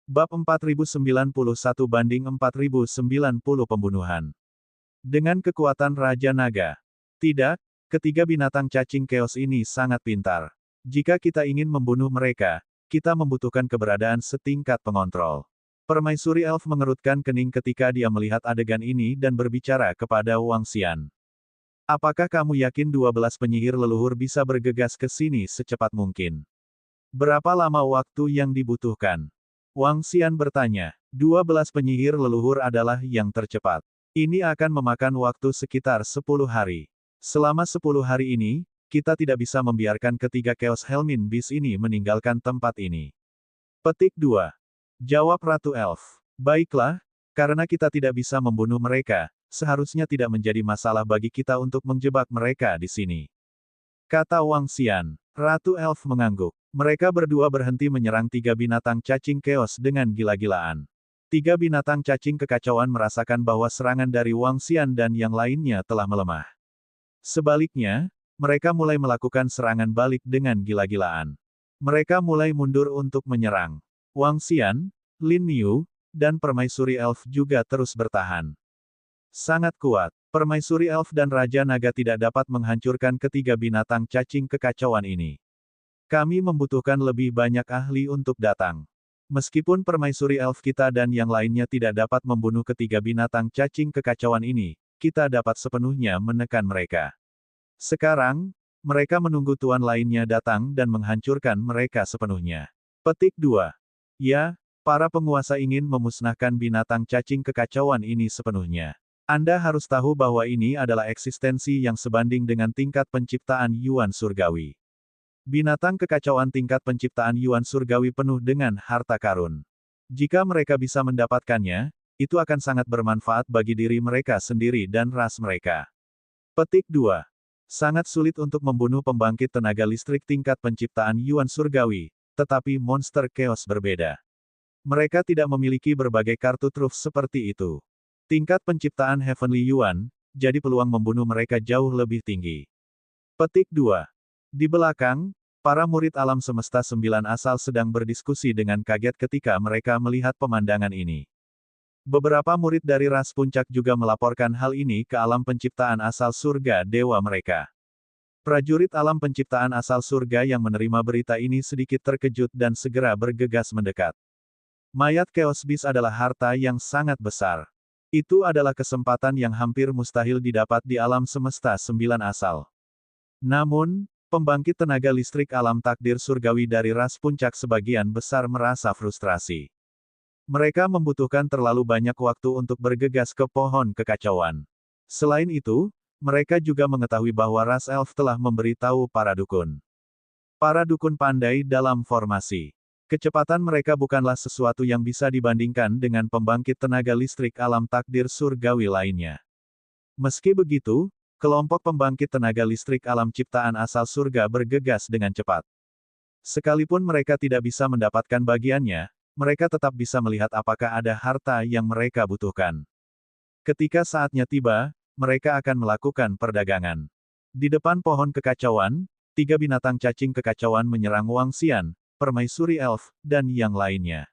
Bab 4091 banding 4090 pembunuhan. Dengan kekuatan Raja Naga. Tidak, ketiga binatang cacing keos ini sangat pintar. Jika kita ingin membunuh mereka, kita membutuhkan keberadaan setingkat pengontrol. Permaisuri Elf mengerutkan kening ketika dia melihat adegan ini dan berbicara kepada Wang Xian. Apakah kamu yakin 12 penyihir leluhur bisa bergegas ke sini secepat mungkin? Berapa lama waktu yang dibutuhkan? Wang Xian bertanya. 12 penyihir leluhur adalah yang tercepat. Ini akan memakan waktu sekitar 10 hari. Selama 10 hari ini, kita tidak bisa membiarkan ketiga Chaos Helmin Beast ini meninggalkan tempat ini. Petik 2. Jawab Ratu Elf. Baiklah, karena kita tidak bisa membunuh mereka, seharusnya tidak menjadi masalah bagi kita untuk menjebak mereka di sini. Kata Wang Xian. Ratu Elf mengangguk. Mereka berdua berhenti menyerang tiga binatang cacing keos dengan gila-gilaan. Tiga binatang cacing kekacauan merasakan bahwa serangan dari Wang Xian dan yang lainnya telah melemah. Sebaliknya, mereka mulai melakukan serangan balik dengan gila-gilaan. Mereka mulai mundur untuk menyerang. Wang Xian, Lin Niu, dan Permaisuri Elf juga terus bertahan. Sangat kuat. Permaisuri Elf dan Raja Naga tidak dapat menghancurkan ketiga binatang cacing kekacauan ini. Kami membutuhkan lebih banyak ahli untuk datang. Meskipun Permaisuri Elf kita dan yang lainnya tidak dapat membunuh ketiga binatang cacing kekacauan ini, kita dapat sepenuhnya menekan mereka. Sekarang, mereka menunggu tuan lainnya datang dan menghancurkan mereka sepenuhnya. Petik 2. Ya, para penguasa ingin memusnahkan binatang cacing kekacauan ini sepenuhnya. Anda harus tahu bahwa ini adalah eksistensi yang sebanding dengan tingkat penciptaan Yuan Surgawi. Binatang kekacauan tingkat penciptaan Yuan Surgawi penuh dengan harta karun. Jika mereka bisa mendapatkannya, itu akan sangat bermanfaat bagi diri mereka sendiri dan ras mereka. Petik 2. Sangat sulit untuk membunuh pembangkit tenaga listrik tingkat penciptaan Yuan Surgawi, tetapi monster chaos berbeda. Mereka tidak memiliki berbagai kartu truf seperti itu. Tingkat penciptaan Heavenly Yuan, jadi peluang membunuh mereka jauh lebih tinggi. Petik 2. Di belakang, para murid alam semesta 9 asal sedang berdiskusi dengan kaget ketika mereka melihat pemandangan ini. Beberapa murid dari ras puncak juga melaporkan hal ini ke alam penciptaan asal surga dewa mereka. Prajurit alam penciptaan asal surga yang menerima berita ini sedikit terkejut dan segera bergegas mendekat. Mayat Chaos Beast adalah harta yang sangat besar. Itu adalah kesempatan yang hampir mustahil didapat di alam semesta 9 asal. Namun, pembangkit tenaga listrik alam takdir surgawi dari ras puncak sebagian besar merasa frustrasi. Mereka membutuhkan terlalu banyak waktu untuk bergegas ke pohon kekacauan. Selain itu, mereka juga mengetahui bahwa ras elf telah memberitahu para dukun. Para dukun pandai dalam formasi. Kecepatan mereka bukanlah sesuatu yang bisa dibandingkan dengan pembangkit tenaga listrik alam takdir surgawi lainnya. Meski begitu, kelompok pembangkit tenaga listrik alam ciptaan asal surga bergegas dengan cepat. Sekalipun mereka tidak bisa mendapatkan bagiannya, mereka tetap bisa melihat apakah ada harta yang mereka butuhkan. Ketika saatnya tiba, mereka akan melakukan perdagangan. Di depan pohon kekacauan, tiga binatang cacing kekacauan menyerang Wang Xian, Permaisuri Elf, dan yang lainnya.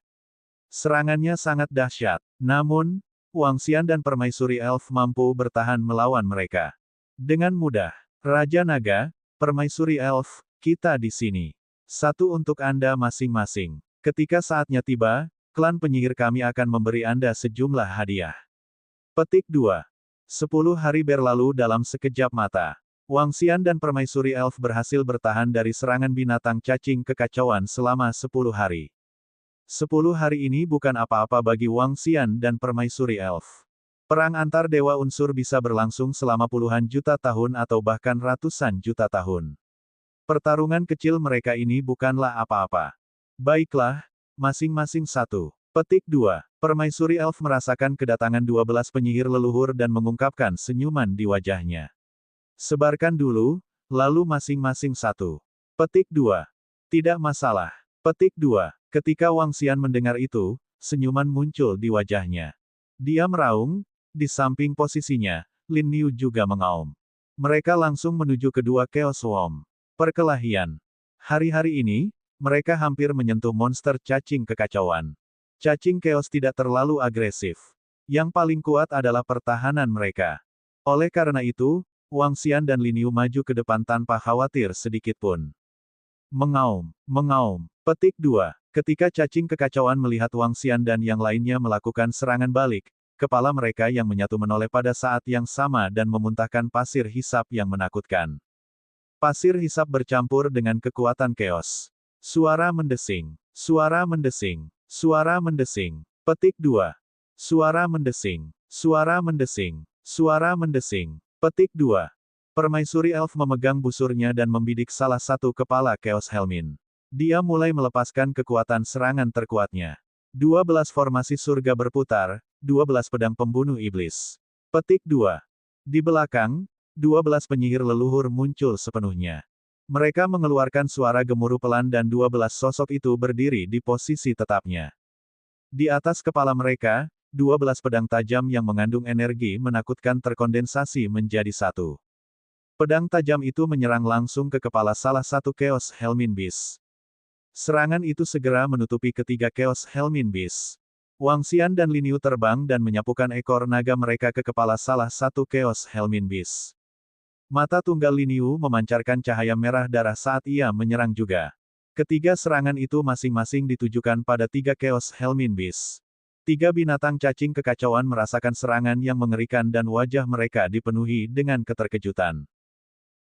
Serangannya sangat dahsyat. Namun, Wang Xian dan Permaisuri Elf mampu bertahan melawan mereka. Dengan mudah. Raja Naga, Permaisuri Elf, kita di sini. Satu untuk Anda masing-masing. Ketika saatnya tiba, klan penyihir kami akan memberi Anda sejumlah hadiah. Petik 2. 10 hari berlalu dalam sekejap mata. Wang Xian dan Permaisuri Elf berhasil bertahan dari serangan binatang cacing kekacauan selama 10 hari. 10 hari ini bukan apa-apa bagi Wang Xian dan Permaisuri Elf. Perang antar dewa unsur bisa berlangsung selama puluhan juta tahun atau bahkan ratusan juta tahun. Pertarungan kecil mereka ini bukanlah apa-apa. Baiklah, masing-masing satu. Petik 2. Permaisuri Elf merasakan kedatangan 12 penyihir leluhur dan mengungkapkan senyuman di wajahnya. Sebarkan dulu, lalu masing-masing satu. Petik 2. Tidak masalah. Petik 2. Ketika Wang Xian mendengar itu, senyuman muncul di wajahnya. Dia meraung, di samping posisinya, Lin Niu juga mengaum. Mereka langsung menuju kedua Chaos Worm. Perkelahian. Hari-hari ini, mereka hampir menyentuh monster cacing kekacauan. Cacing keos tidak terlalu agresif. Yang paling kuat adalah pertahanan mereka. Oleh karena itu, Wang Xian dan Lin Yu maju ke depan tanpa khawatir sedikit pun. Mengaum, mengaum. Petik 2. Ketika cacing kekacauan melihat Wang Xian dan yang lainnya melakukan serangan balik, kepala mereka yang menyatu menoleh pada saat yang sama dan memuntahkan pasir hisap yang menakutkan. Pasir hisap bercampur dengan kekuatan keos. Suara mendesing. Suara mendesing. Suara mendesing. Petik 2. Suara mendesing. Suara mendesing. Suara mendesing. Petik 2. Permaisuri elf memegang busurnya dan membidik salah satu kepala Chaos Helmin. Dia mulai melepaskan kekuatan serangan terkuatnya. 12 formasi surga berputar, 12 pedang pembunuh iblis. Petik 2. Di belakang, 12 penyihir leluhur muncul sepenuhnya. Mereka mengeluarkan suara gemuruh pelan dan 12 sosok itu berdiri di posisi tetapnya. Di atas kepala mereka, 12 pedang tajam yang mengandung energi menakutkan terkondensasi menjadi satu. Pedang tajam itu menyerang langsung ke kepala salah satu Chaos Helmin Beast. Serangan itu segera menutupi ketiga Chaos Helmin Beast. Wang Xian dan Lin Yu terbang dan menyapukan ekor naga mereka ke kepala salah satu Chaos Helmin Beast. Mata tunggal Lin Yu memancarkan cahaya merah darah saat ia menyerang juga. Ketiga serangan itu masing-masing ditujukan pada tiga Chaos Helmin Beast. Tiga binatang cacing kekacauan merasakan serangan yang mengerikan dan wajah mereka dipenuhi dengan keterkejutan.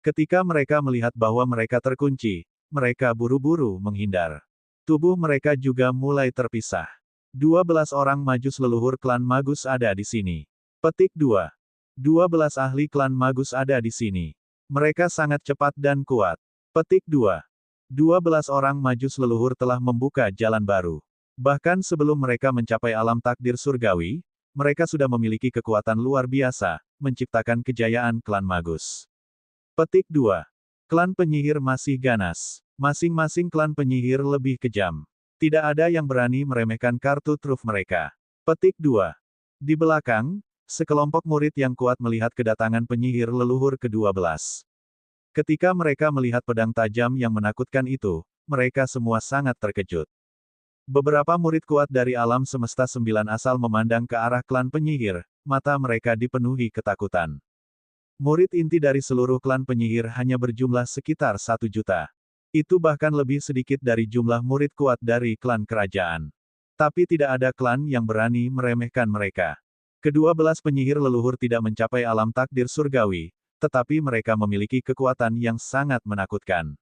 Ketika mereka melihat bahwa mereka terkunci, mereka buru-buru menghindar. Tubuh mereka juga mulai terpisah. 12 orang majus leluhur klan Magus ada di sini. Petik 2. 12 ahli klan Magus ada di sini. Mereka sangat cepat dan kuat. Petik 2. 12 orang majus leluhur telah membuka jalan baru. Bahkan sebelum mereka mencapai alam takdir surgawi, mereka sudah memiliki kekuatan luar biasa, menciptakan kejayaan klan Magus. Petik 2. Klan penyihir masih ganas. Masing-masing klan penyihir lebih kejam. Tidak ada yang berani meremehkan kartu truf mereka. Petik 2. Di belakang, sekelompok murid yang kuat melihat kedatangan penyihir leluhur ke-12. Ketika mereka melihat pedang tajam yang menakutkan itu, mereka semua sangat terkejut. Beberapa murid kuat dari alam semesta 9 asal memandang ke arah klan penyihir, mata mereka dipenuhi ketakutan. Murid inti dari seluruh klan penyihir hanya berjumlah sekitar 1 juta. Itu bahkan lebih sedikit dari jumlah murid kuat dari klan kerajaan. Tapi tidak ada klan yang berani meremehkan mereka. Ke-12 penyihir leluhur tidak mencapai alam takdir surgawi, tetapi mereka memiliki kekuatan yang sangat menakutkan.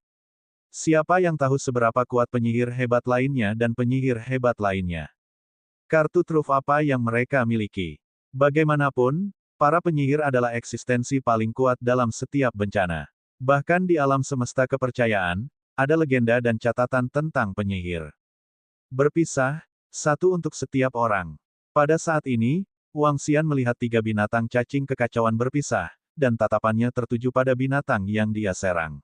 Siapa yang tahu seberapa kuat penyihir hebat lainnya dan penyihir hebat lainnya? Kartu truf apa yang mereka miliki? Bagaimanapun, para penyihir adalah eksistensi paling kuat dalam setiap bencana. Bahkan di alam semesta kepercayaan, ada legenda dan catatan tentang penyihir. Berpisah, satu untuk setiap orang. Pada saat ini, Wang Xian melihat tiga binatang cacing kekacauan berpisah, dan tatapannya tertuju pada binatang yang dia serang.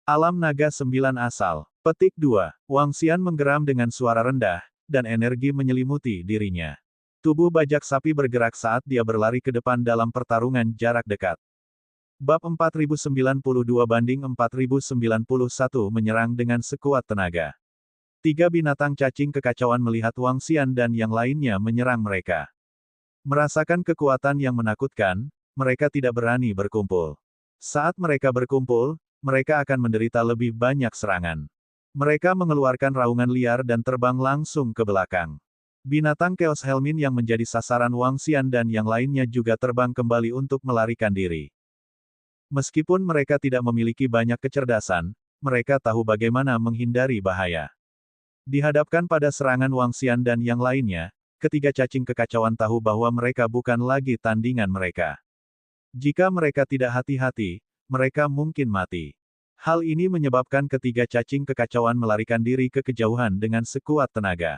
Alam naga 9 asal. Petik 2. Wang Xian menggeram dengan suara rendah, dan energi menyelimuti dirinya. Tubuh bajak sapi bergerak saat dia berlari ke depan dalam pertarungan jarak dekat. Bab 4092 banding 4091 menyerang dengan sekuat tenaga. Tiga binatang cacing kekacauan melihat Wang Xian dan yang lainnya menyerang mereka. Merasakan kekuatan yang menakutkan, mereka tidak berani berkumpul. Saat mereka berkumpul, mereka akan menderita lebih banyak serangan. Mereka mengeluarkan raungan liar dan terbang langsung ke belakang. Binatang Chaos Helmin yang menjadi sasaran Wang Xian dan yang lainnya juga terbang kembali untuk melarikan diri. Meskipun mereka tidak memiliki banyak kecerdasan, mereka tahu bagaimana menghindari bahaya. Dihadapkan pada serangan Wang Xian dan yang lainnya, ketiga cacing kekacauan tahu bahwa mereka bukan lagi tandingan mereka. Jika mereka tidak hati-hati, mereka mungkin mati. Hal ini menyebabkan ketiga cacing kekacauan melarikan diri ke kejauhan dengan sekuat tenaga.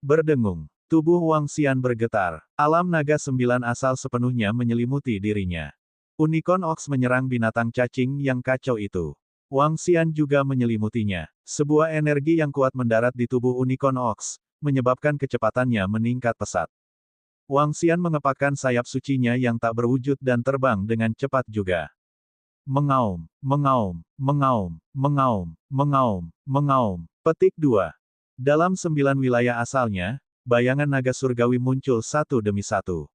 Berdengung. Tubuh Wang Xian bergetar. Alam naga 9 asal sepenuhnya menyelimuti dirinya. Unicorn Ox menyerang binatang cacing yang kacau itu. Wang Xian juga menyelimutinya. Sebuah energi yang kuat mendarat di tubuh Unicorn Ox, menyebabkan kecepatannya meningkat pesat. Wang Xian mengepakkan sayap sucinya yang tak berwujud dan terbang dengan cepat juga. Mengaum, mengaum, mengaum, mengaum, mengaum, mengaum. Petik 2. Dalam 9 wilayah asalnya, bayangan naga surgawi muncul satu demi satu.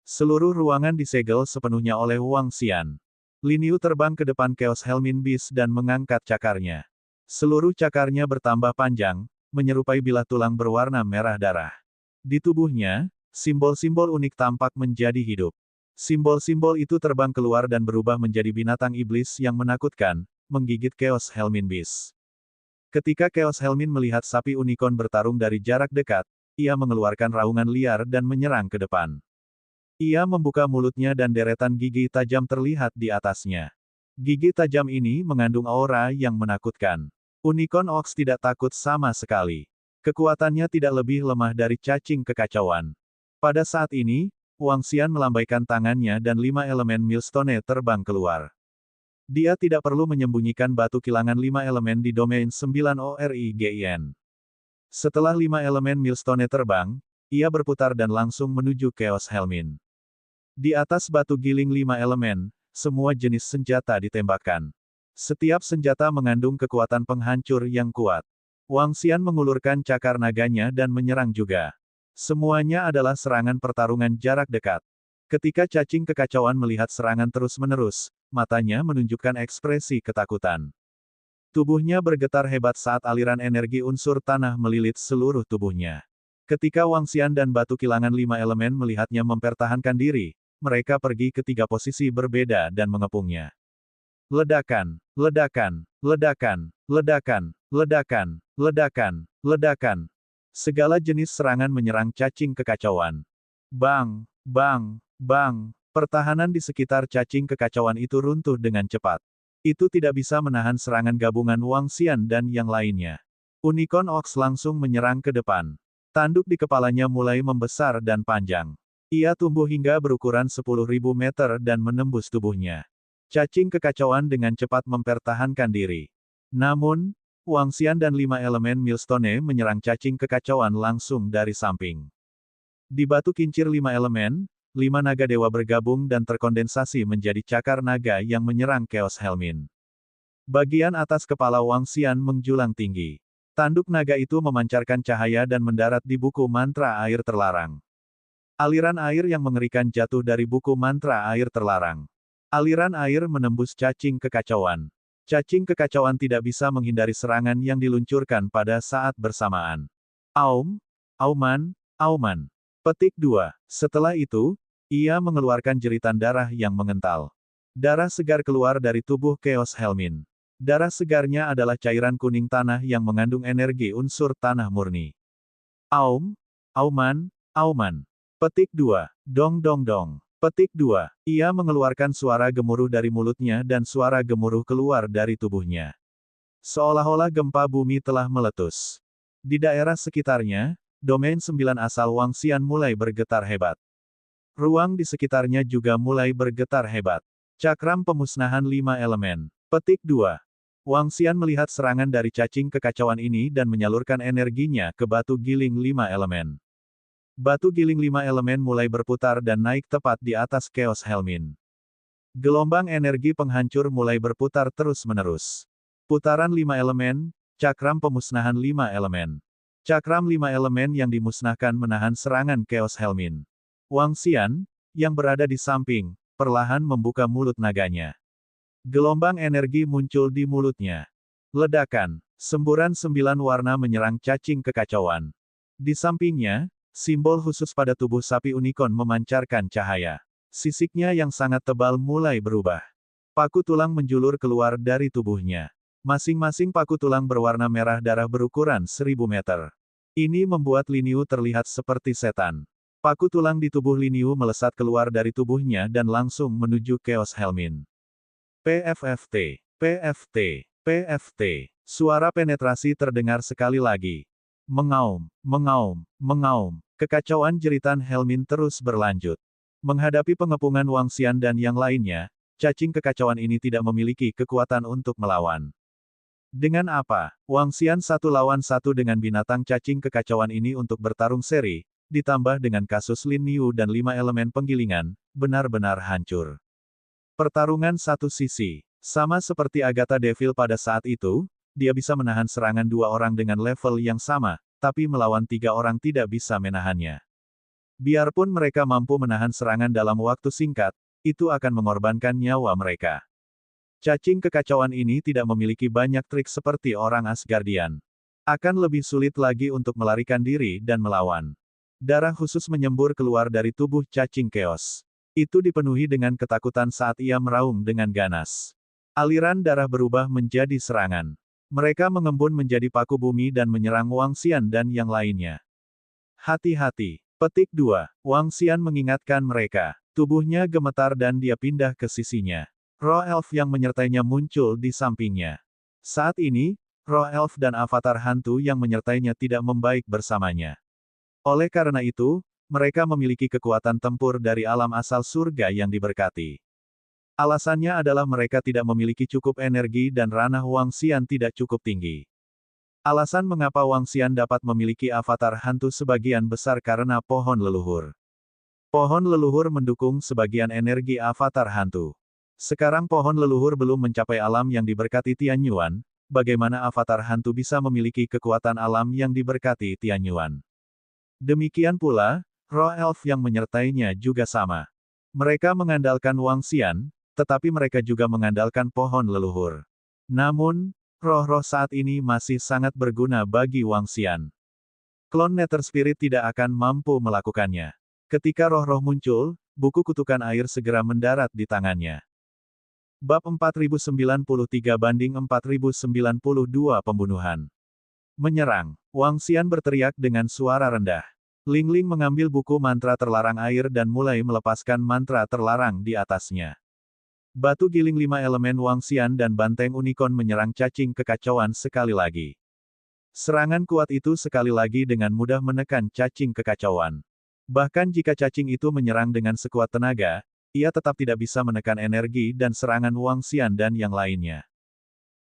Seluruh ruangan disegel sepenuhnya oleh Wang Xian. Lin Yu terbang ke depan Chaos Helmin Beast dan mengangkat cakarnya. Seluruh cakarnya bertambah panjang, menyerupai bilah tulang berwarna merah darah. Di tubuhnya, simbol-simbol unik tampak menjadi hidup. Simbol-simbol itu terbang keluar dan berubah menjadi binatang iblis yang menakutkan, menggigit Chaos Helmin Beast. Ketika Chaos Helmin melihat sapi unicorn bertarung dari jarak dekat, ia mengeluarkan raungan liar dan menyerang ke depan. Ia membuka mulutnya dan deretan gigi tajam terlihat di atasnya. Gigi tajam ini mengandung aura yang menakutkan. Unicorn Ox tidak takut sama sekali. Kekuatannya tidak lebih lemah dari cacing kekacauan. Pada saat ini, Wang Xian melambaikan tangannya dan 5 elemen Millstone terbang keluar. Dia tidak perlu menyembunyikan batu kilangan 5 elemen di domain 9 ORIGIN. Setelah 5 elemen Millstone terbang, ia berputar dan langsung menuju Chaos Helmin. Di atas batu giling 5 elemen, semua jenis senjata ditembakkan. Setiap senjata mengandung kekuatan penghancur yang kuat. Wang Xian mengulurkan cakar naganya dan menyerang juga. Semuanya adalah serangan pertarungan jarak dekat. Ketika cacing kekacauan melihat serangan terus-menerus, matanya menunjukkan ekspresi ketakutan. Tubuhnya bergetar hebat saat aliran energi unsur tanah melilit seluruh tubuhnya. Ketika Wang Xian dan batu kilangan 5 elemen melihatnya mempertahankan diri, mereka pergi ke 3 posisi berbeda dan mengepungnya. Ledakan, ledakan, ledakan, ledakan, ledakan, ledakan, ledakan. Segala jenis serangan menyerang cacing kekacauan. Bang, bang, bang. Pertahanan di sekitar cacing kekacauan itu runtuh dengan cepat. Itu tidak bisa menahan serangan gabungan Wang Xian dan yang lainnya. Unicorn Ox langsung menyerang ke depan. Tanduk di kepalanya mulai membesar dan panjang. Ia tumbuh hingga berukuran 10.000 meter dan menembus tubuhnya. Cacing kekacauan dengan cepat mempertahankan diri. Namun, Wang Xian dan 5 elemen Millstone menyerang cacing kekacauan langsung dari samping. Di batu kincir 5 elemen, 5 naga dewa bergabung dan terkondensasi menjadi cakar naga yang menyerang Chaos Helmin. Bagian atas kepala Wang Xian menjulang tinggi. Tanduk naga itu memancarkan cahaya dan mendarat di buku mantra air terlarang. Aliran air yang mengerikan jatuh dari buku mantra air terlarang. Aliran air menembus cacing kekacauan. Cacing kekacauan tidak bisa menghindari serangan yang diluncurkan pada saat bersamaan. Aum, auman, auman. Petik 2. Setelah itu, ia mengeluarkan jeritan darah yang mengental. Darah segar keluar dari tubuh Chaos Helmin. Darah segarnya adalah cairan kuning tanah yang mengandung energi unsur tanah murni. Aum, auman, auman. Petik 2. Dong dong dong. Petik 2. Ia mengeluarkan suara gemuruh dari mulutnya dan suara gemuruh keluar dari tubuhnya. Seolah-olah gempa bumi telah meletus. Di daerah sekitarnya, domain 9 asal Wang Xian mulai bergetar hebat. Ruang di sekitarnya juga mulai bergetar hebat. Cakram pemusnahan 5 elemen. Petik 2. Wang Xian melihat serangan dari cacing kekacauan ini dan menyalurkan energinya ke batu giling 5 elemen. Batu giling 5 elemen mulai berputar dan naik tepat di atas Chaos Helmin. Gelombang energi penghancur mulai berputar terus-menerus. Putaran 5 elemen, cakram pemusnahan 5 elemen. Cakram 5 elemen yang dimusnahkan menahan serangan Chaos Helmin. Wang Xian, yang berada di samping, perlahan membuka mulut naganya. Gelombang energi muncul di mulutnya. Ledakan, semburan 9 warna menyerang cacing kekacauan. Di sampingnya, simbol khusus pada tubuh sapi unicorn memancarkan cahaya. Sisiknya yang sangat tebal mulai berubah. Paku tulang menjulur keluar dari tubuhnya. Masing-masing paku tulang berwarna merah darah berukuran 1000 meter. Ini membuat Lin Yu terlihat seperti setan. Paku tulang di tubuh Lin Yu melesat keluar dari tubuhnya dan langsung menuju Chaos Helmin. PFFT, PFT, PFT. Suara penetrasi terdengar sekali lagi. Mengaum, mengaum, mengaum. Kekacauan jeritan Helmin terus berlanjut. Menghadapi pengepungan Wang Xian dan yang lainnya, cacing kekacauan ini tidak memiliki kekuatan untuk melawan. Dengan apa, Wang Xian 1 lawan 1 dengan binatang cacing kekacauan ini untuk bertarung seri, ditambah dengan kasus Lin Yu dan 5 elemen penggilingan, benar-benar hancur. Pertarungan satu sisi. Sama seperti Agatha Devil pada saat itu, dia bisa menahan serangan 2 orang dengan level yang sama, tapi melawan 3 orang tidak bisa menahannya. Biarpun mereka mampu menahan serangan dalam waktu singkat, itu akan mengorbankan nyawa mereka. Cacing kekacauan ini tidak memiliki banyak trik seperti orang Asgardian. Akan lebih sulit lagi untuk melarikan diri dan melawan. Darah khusus menyembur keluar dari tubuh cacing keos. Itu dipenuhi dengan ketakutan saat ia meraung dengan ganas. Aliran darah berubah menjadi serangan. Mereka mengembun menjadi paku bumi dan menyerang Wang Xian dan yang lainnya. Hati-hati. Petik 2. Wang Xian mengingatkan mereka. Tubuhnya gemetar dan dia pindah ke sisinya. Roh elf yang menyertainya muncul di sampingnya. Saat ini, roh elf dan avatar hantu yang menyertainya tidak membaik bersamanya. Oleh karena itu, mereka memiliki kekuatan tempur dari alam asal surga yang diberkati. Alasannya adalah mereka tidak memiliki cukup energi dan ranah Wang Xian tidak cukup tinggi. Alasan mengapa Wang Xian dapat memiliki avatar hantu sebagian besar karena pohon leluhur. Pohon leluhur mendukung sebagian energi avatar hantu. Sekarang pohon leluhur belum mencapai alam yang diberkati Tianyuan, bagaimana avatar hantu bisa memiliki kekuatan alam yang diberkati Tianyuan. Demikian pula, roh elf yang menyertainya juga sama. Mereka mengandalkan Wang Xian, tetapi mereka juga mengandalkan pohon leluhur. Namun, roh-roh saat ini masih sangat berguna bagi Wang Xian. Klon Nether Spirit tidak akan mampu melakukannya. Ketika roh-roh muncul, buku kutukan air segera mendarat di tangannya. Bab 4093 banding 4092 pembunuhan. Menyerang. Wang Xian berteriak dengan suara rendah. Ling Ling mengambil buku mantra terlarang air dan mulai melepaskan mantra terlarang di atasnya. Batu giling 5 elemen Wang Xian dan banteng unicorn menyerang cacing kekacauan sekali lagi. Serangan kuat itu sekali lagi dengan mudah menekan cacing kekacauan. Bahkan jika cacing itu menyerang dengan sekuat tenaga, ia tetap tidak bisa menekan energi dan serangan Wang Xian dan yang lainnya.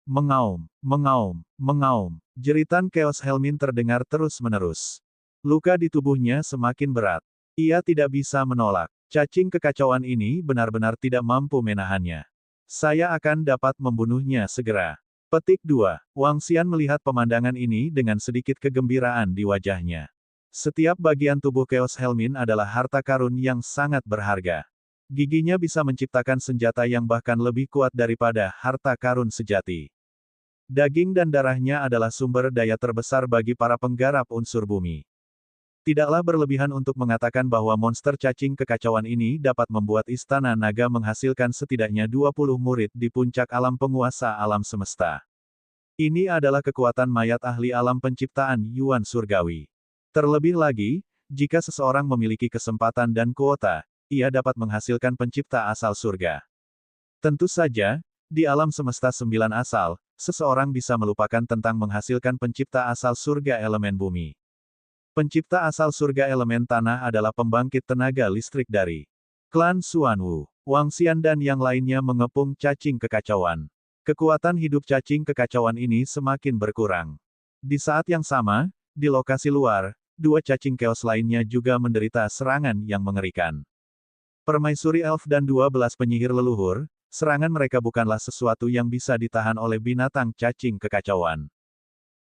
Mengaum, mengaum, mengaum. Jeritan Chaos Helmin terdengar terus-menerus. Luka di tubuhnya semakin berat. Ia tidak bisa menolak. Cacing kekacauan ini benar-benar tidak mampu menahannya. Saya akan dapat membunuhnya segera. Petik 2. Wang Xian melihat pemandangan ini dengan sedikit kegembiraan di wajahnya. Setiap bagian tubuh Chaos Helmin adalah harta karun yang sangat berharga. Giginya bisa menciptakan senjata yang bahkan lebih kuat daripada harta karun sejati. Daging dan darahnya adalah sumber daya terbesar bagi para penggarap unsur bumi. Tidaklah berlebihan untuk mengatakan bahwa monster cacing kekacauan ini dapat membuat istana naga menghasilkan setidaknya 20 murid di puncak alam penguasa alam semesta. Ini adalah kekuatan mayat ahli alam penciptaan Yuan Surgawi. Terlebih lagi, jika seseorang memiliki kesempatan dan kuota, ia dapat menghasilkan pencipta asal surga. Tentu saja, di alam semesta 9 asal, seseorang bisa melupakan tentang menghasilkan pencipta asal surga elemen bumi. Pencipta asal surga elemen tanah adalah pembangkit tenaga listrik dari klan Xuanwu. Wang Xian dan yang lainnya mengepung cacing kekacauan. Kekuatan hidup cacing kekacauan ini semakin berkurang. Di saat yang sama, di lokasi luar, 2 cacing keos lainnya juga menderita serangan yang mengerikan. Permaisuri elf dan 12 penyihir leluhur, serangan mereka bukanlah sesuatu yang bisa ditahan oleh binatang cacing kekacauan.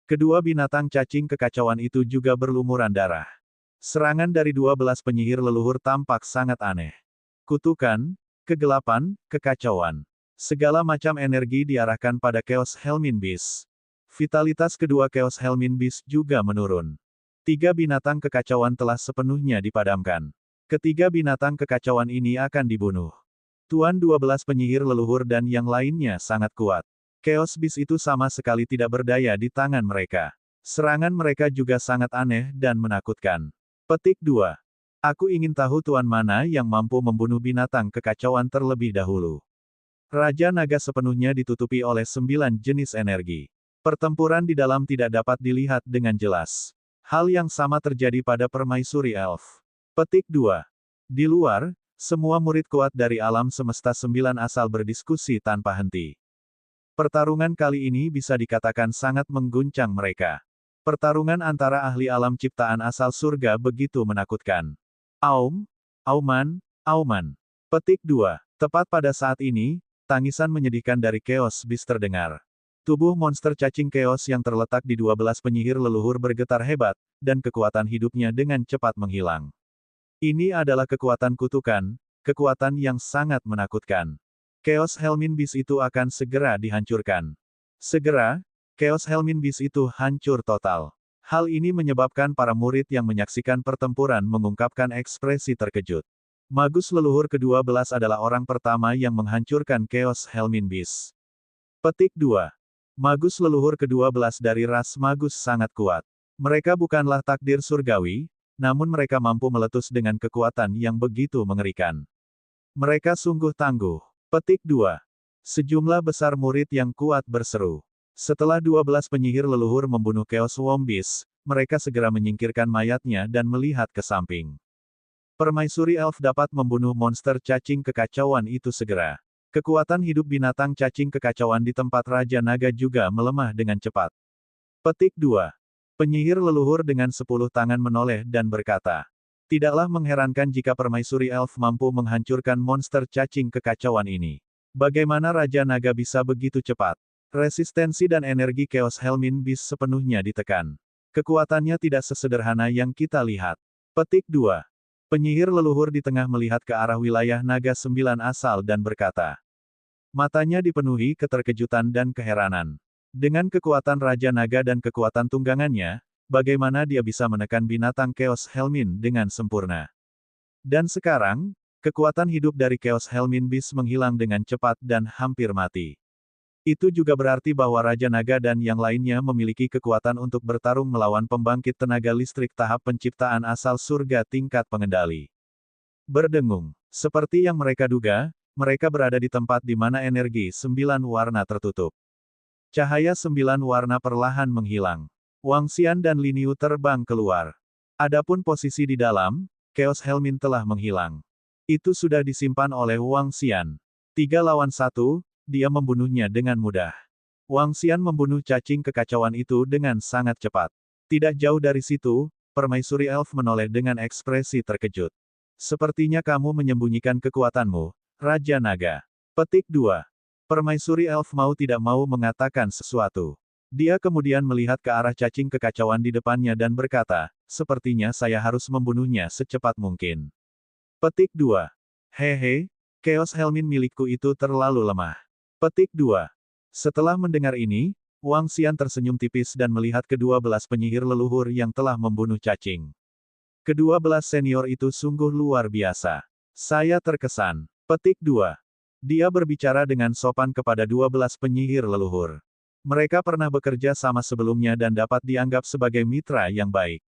Kedua binatang cacing kekacauan itu juga berlumuran darah. Serangan dari 12 penyihir leluhur tampak sangat aneh. Kutukan, kegelapan, kekacauan. Segala macam energi diarahkan pada Chaos Helmin Beast. Vitalitas kedua Chaos Helmin Beast juga menurun. 3 binatang kekacauan telah sepenuhnya dipadamkan. Ketiga binatang kekacauan ini akan dibunuh. Tuan 12 penyihir leluhur dan yang lainnya sangat kuat. Chaos Beast itu sama sekali tidak berdaya di tangan mereka. Serangan mereka juga sangat aneh dan menakutkan. Petik 2. Aku ingin tahu tuan mana yang mampu membunuh binatang kekacauan terlebih dahulu. Raja Naga sepenuhnya ditutupi oleh 9 jenis energi. Pertempuran di dalam tidak dapat dilihat dengan jelas. Hal yang sama terjadi pada permaisuri elf. Petik 2. Di luar, semua murid kuat dari alam semesta 9 asal berdiskusi tanpa henti. Pertarungan kali ini bisa dikatakan sangat mengguncang mereka. Pertarungan antara ahli alam ciptaan asal surga begitu menakutkan. Aum, auman, auman. Petik 2. Tepat pada saat ini, tangisan menyedihkan dari Chaos Beast terdengar. Tubuh monster cacing keos yang terletak di 12 penyihir leluhur bergetar hebat, dan kekuatan hidupnya dengan cepat menghilang. Ini adalah kekuatan kutukan, kekuatan yang sangat menakutkan. Chaos Helmin Beast itu akan segera dihancurkan. Segera, Chaos Helmin Beast itu hancur total. Hal ini menyebabkan para murid yang menyaksikan pertempuran mengungkapkan ekspresi terkejut. Magus leluhur ke-12 adalah orang pertama yang menghancurkan Chaos Helmin Beast. Petik 2. Magus leluhur ke-12 dari ras magus sangat kuat. Mereka bukanlah takdir surgawi, namun mereka mampu meletus dengan kekuatan yang begitu mengerikan. Mereka sungguh tangguh. Petik 2. Sejumlah besar murid yang kuat berseru. Setelah 12 penyihir leluhur membunuh Chaos Womb Beast, mereka segera menyingkirkan mayatnya dan melihat ke samping. Permaisuri Elf dapat membunuh monster cacing kekacauan itu segera. Kekuatan hidup binatang cacing kekacauan di tempat Raja Naga juga melemah dengan cepat. Petik 2. Penyihir leluhur dengan 10 tangan menoleh dan berkata, "Tidaklah mengherankan jika Permaisuri Elf mampu menghancurkan monster cacing kekacauan ini. Bagaimana Raja Naga bisa begitu cepat? Resistensi dan energi Chaos Helmin Beast sepenuhnya ditekan. Kekuatannya tidak sesederhana yang kita lihat." Petik 2. Penyihir leluhur di tengah melihat ke arah wilayah Naga 9 asal dan berkata, matanya dipenuhi keterkejutan dan keheranan. Dengan kekuatan Raja Naga dan kekuatan tunggangannya, bagaimana dia bisa menekan binatang Chaos Helmin dengan sempurna? Dan sekarang, kekuatan hidup dari Chaos Helmin Beast menghilang dengan cepat dan hampir mati. Itu juga berarti bahwa Raja Naga dan yang lainnya memiliki kekuatan untuk bertarung melawan pembangkit tenaga listrik tahap penciptaan asal surga tingkat pengendali. Berdengung. Seperti yang mereka duga, mereka berada di tempat di mana energi 9 warna tertutup. Cahaya 9 warna perlahan menghilang. Wang Xian dan Lin Yu terbang keluar. Adapun posisi di dalam, Chaos Helmin telah menghilang. Itu sudah disimpan oleh Wang Xian. 3 lawan 1, dia membunuhnya dengan mudah. Wang Xian membunuh cacing kekacauan itu dengan sangat cepat. Tidak jauh dari situ, Permaisuri Elf menoleh dengan ekspresi terkejut. Sepertinya kamu menyembunyikan kekuatanmu, Raja Naga. Petik 2. Permaisuri Elf mau tidak mau mengatakan sesuatu. Dia kemudian melihat ke arah cacing kekacauan di depannya dan berkata, sepertinya saya harus membunuhnya secepat mungkin. Petik 2. Hehe, Chaos Helmin milikku itu terlalu lemah. Petik 2. Setelah mendengar ini, Wang Xian tersenyum tipis dan melihat ke-12 penyihir leluhur yang telah membunuh cacing. Ke-12 senior itu sungguh luar biasa. Saya terkesan. Petik 2. Dia berbicara dengan sopan kepada 12 penyihir leluhur. Mereka pernah bekerja sama sebelumnya dan dapat dianggap sebagai mitra yang baik.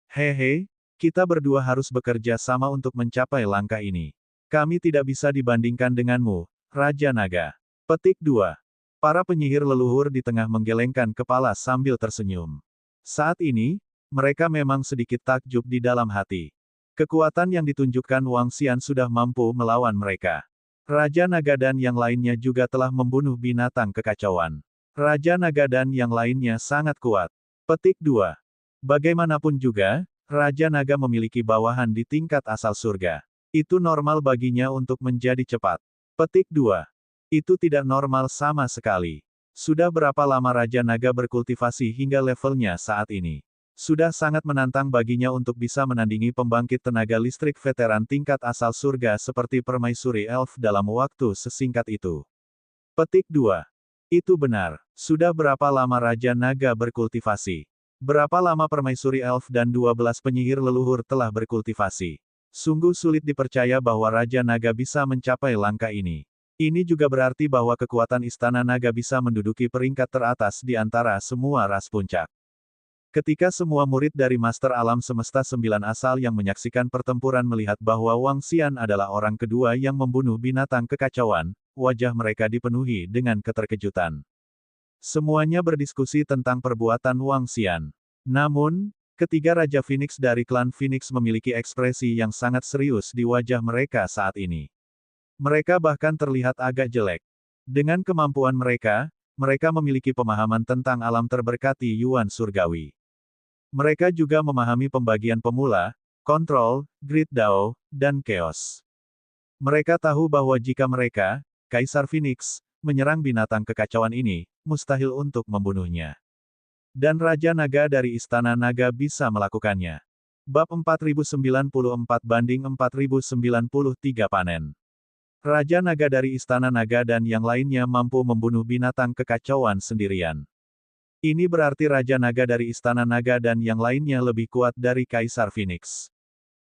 Hehe, kita berdua harus bekerja sama untuk mencapai langkah ini. Kami tidak bisa dibandingkan denganmu, Raja Naga. Petik 2. Para penyihir leluhur di tengah menggelengkan kepala sambil tersenyum. Saat ini, mereka memang sedikit takjub di dalam hati. Kekuatan yang ditunjukkan Wang Xian sudah mampu melawan mereka. Raja Naga dan yang lainnya juga telah membunuh binatang kekacauan. Raja Naga dan yang lainnya sangat kuat. Petik 2. Bagaimanapun juga, Raja Naga memiliki bawahan di tingkat asal surga. Itu normal baginya untuk menjadi cepat. Petik 2. Itu tidak normal sama sekali. Sudah berapa lama Raja Naga berkultivasi hingga levelnya saat ini? Sudah sangat menantang baginya untuk bisa menandingi pembangkit tenaga listrik veteran tingkat asal surga seperti Permaisuri Elf dalam waktu sesingkat itu. Petik 2. Itu benar. Sudah berapa lama Raja Naga berkultivasi? Berapa lama Permaisuri Elf dan 12 penyihir leluhur telah berkultivasi? Sungguh sulit dipercaya bahwa Raja Naga bisa mencapai langkah ini. Ini juga berarti bahwa kekuatan Istana Naga bisa menduduki peringkat teratas di antara semua ras puncak. Ketika semua murid dari Master Alam Semesta 9 asal yang menyaksikan pertempuran melihat bahwa Wang Xian adalah orang kedua yang membunuh binatang kekacauan, wajah mereka dipenuhi dengan keterkejutan. Semuanya berdiskusi tentang perbuatan Wang Xian. Namun, ketiga Raja Phoenix dari klan Phoenix memiliki ekspresi yang sangat serius di wajah mereka saat ini. Mereka bahkan terlihat agak jelek. Dengan kemampuan mereka, mereka memiliki pemahaman tentang alam terberkati Yuan Surgawi. Mereka juga memahami pembagian pemula, kontrol, grid Dao, dan chaos. Mereka tahu bahwa jika mereka, Kaisar Phoenix, menyerang binatang kekacauan ini, mustahil untuk membunuhnya. Dan Raja Naga dari Istana Naga bisa melakukannya. Bab 4094-4093 panen. Raja Naga dari Istana Naga dan yang lainnya mampu membunuh binatang kekacauan sendirian. Ini berarti Raja Naga dari Istana Naga dan yang lainnya lebih kuat dari Kaisar Phoenix.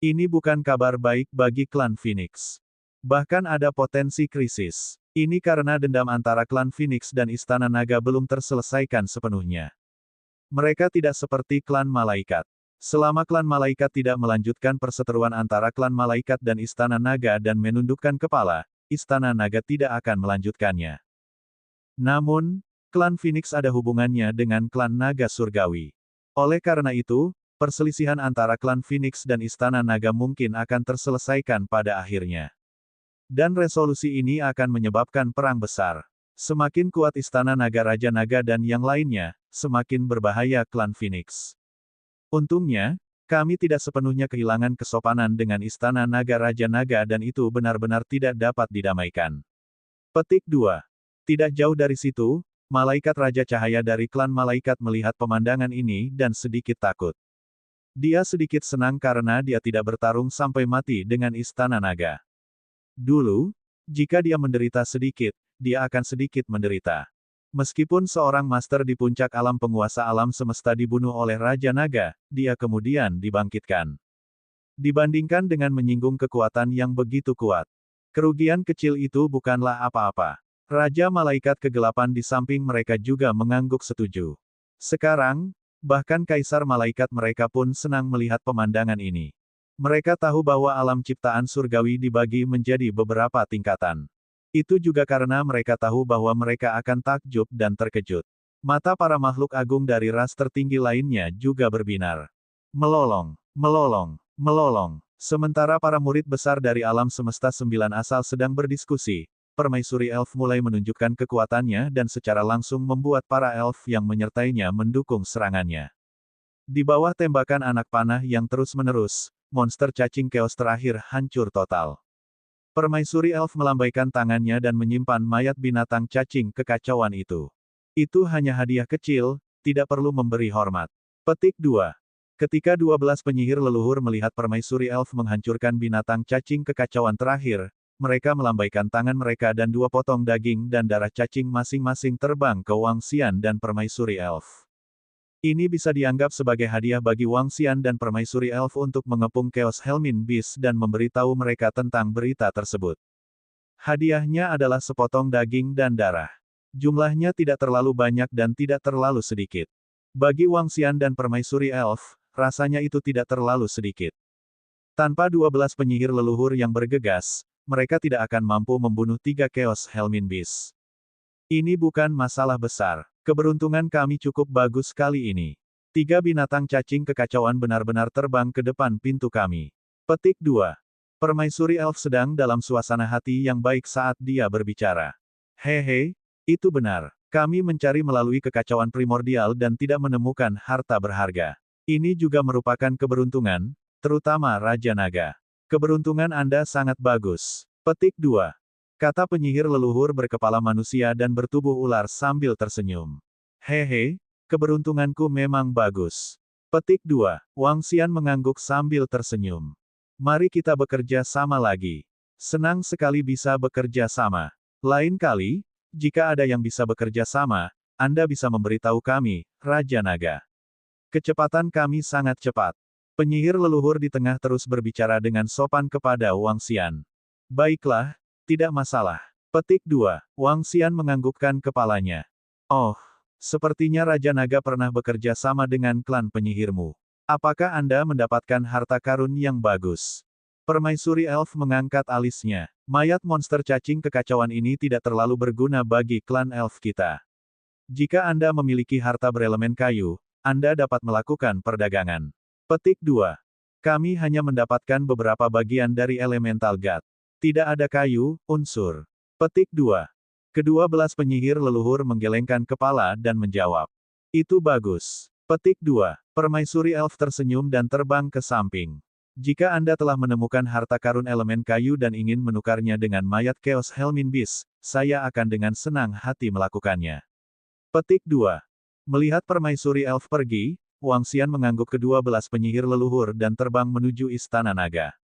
Ini bukan kabar baik bagi klan Phoenix. Bahkan ada potensi krisis. Ini karena dendam antara klan Phoenix dan Istana Naga belum terselesaikan sepenuhnya. Mereka tidak seperti klan Malaikat. Selama klan Malaikat tidak melanjutkan perseteruan antara klan Malaikat dan Istana Naga dan menundukkan kepala, Istana Naga tidak akan melanjutkannya. Namun, klan Phoenix ada hubungannya dengan klan Naga Surgawi. Oleh karena itu, perselisihan antara klan Phoenix dan Istana Naga mungkin akan terselesaikan pada akhirnya. Dan resolusi ini akan menyebabkan perang besar. Semakin kuat Istana Naga Raja Naga dan yang lainnya, semakin berbahaya klan Phoenix. Untungnya, kami tidak sepenuhnya kehilangan kesopanan dengan Istana Naga Raja Naga dan itu benar-benar tidak dapat didamaikan. Petik 2. Tidak jauh dari situ, Malaikat Raja Cahaya dari klan Malaikat melihat pemandangan ini dan sedikit takut. Dia sedikit senang karena dia tidak bertarung sampai mati dengan Istana Naga. Dulu, jika dia menderita sedikit, dia akan sedikit menderita. Meskipun seorang master di puncak alam penguasa alam semesta dibunuh oleh Raja Naga, dia kemudian dibangkitkan. Dibandingkan dengan menyinggung kekuatan yang begitu kuat, kerugian kecil itu bukanlah apa-apa. Raja Malaikat Kegelapan di samping mereka juga mengangguk setuju. Sekarang, bahkan Kaisar Malaikat mereka pun senang melihat pemandangan ini. Mereka tahu bahwa alam ciptaan surgawi dibagi menjadi beberapa tingkatan. Itu juga karena mereka tahu bahwa mereka akan takjub dan terkejut. Mata para makhluk agung dari ras tertinggi lainnya juga berbinar. Melolong, melolong, melolong. Sementara para murid besar dari alam semesta 9 asal sedang berdiskusi, Permaisuri Elf mulai menunjukkan kekuatannya dan secara langsung membuat para elf yang menyertainya mendukung serangannya. Di bawah tembakan anak panah yang terus-menerus, monster cacing keos terakhir hancur total. Permaisuri Elf melambaikan tangannya dan menyimpan mayat binatang cacing kekacauan itu. Itu hanya hadiah kecil, tidak perlu memberi hormat. Petik 2. Ketika 12 penyihir leluhur melihat Permaisuri Elf menghancurkan binatang cacing kekacauan terakhir, mereka melambaikan tangan mereka dan 2 potong daging dan darah cacing masing-masing terbang ke Wang Xian dan Permaisuri Elf. Ini bisa dianggap sebagai hadiah bagi Wang Xian dan Permaisuri Elf untuk mengepung Chaos Helmin Beast dan memberitahu mereka tentang berita tersebut. Hadiahnya adalah sepotong daging dan darah. Jumlahnya tidak terlalu banyak dan tidak terlalu sedikit. Bagi Wang Xian dan Permaisuri Elf, rasanya itu tidak terlalu sedikit. Tanpa 12 penyihir leluhur yang bergegas, mereka tidak akan mampu membunuh 3 Chaos Helmin Beast. Ini bukan masalah besar. Keberuntungan kami cukup bagus kali ini. 3 binatang cacing kekacauan benar-benar terbang ke depan pintu kami. Petik 2. Permaisuri Elf sedang dalam suasana hati yang baik saat dia berbicara. Hehe, itu benar. Kami mencari melalui kekacauan primordial dan tidak menemukan harta berharga. Ini juga merupakan keberuntungan, terutama Raja Naga. Keberuntungan Anda sangat bagus. Petik 2. Kata penyihir leluhur berkepala manusia dan bertubuh ular sambil tersenyum. Hehe, keberuntunganku memang bagus. Petik 2. Wang Xian mengangguk sambil tersenyum. Mari kita bekerja sama lagi. Senang sekali bisa bekerja sama. Lain kali, jika ada yang bisa bekerja sama, Anda bisa memberitahu kami, Raja Naga. Kecepatan kami sangat cepat. Penyihir leluhur di tengah terus berbicara dengan sopan kepada Wang Xian. Baiklah, tidak masalah. Petik 2. Wang Xian menganggukkan kepalanya. Oh, sepertinya Raja Naga pernah bekerja sama dengan klan penyihirmu. Apakah Anda mendapatkan harta karun yang bagus? Permaisuri Elf mengangkat alisnya. Mayat monster cacing kekacauan ini tidak terlalu berguna bagi klan Elf kita. Jika Anda memiliki harta berelemen kayu, Anda dapat melakukan perdagangan. Petik 2. Kami hanya mendapatkan beberapa bagian dari elemental God. Tidak ada kayu, unsur. Petik 2. Kedua belas penyihir leluhur menggelengkan kepala dan menjawab. Itu bagus. Petik 2. Permaisuri Elf tersenyum dan terbang ke samping. Jika Anda telah menemukan harta karun elemen kayu dan ingin menukarnya dengan mayat Chaos Helmin Beast, saya akan dengan senang hati melakukannya. Petik 2. Melihat permaisuri elf pergi, Wang Xian mengangguk kedua belas penyihir leluhur dan terbang menuju Istana Naga.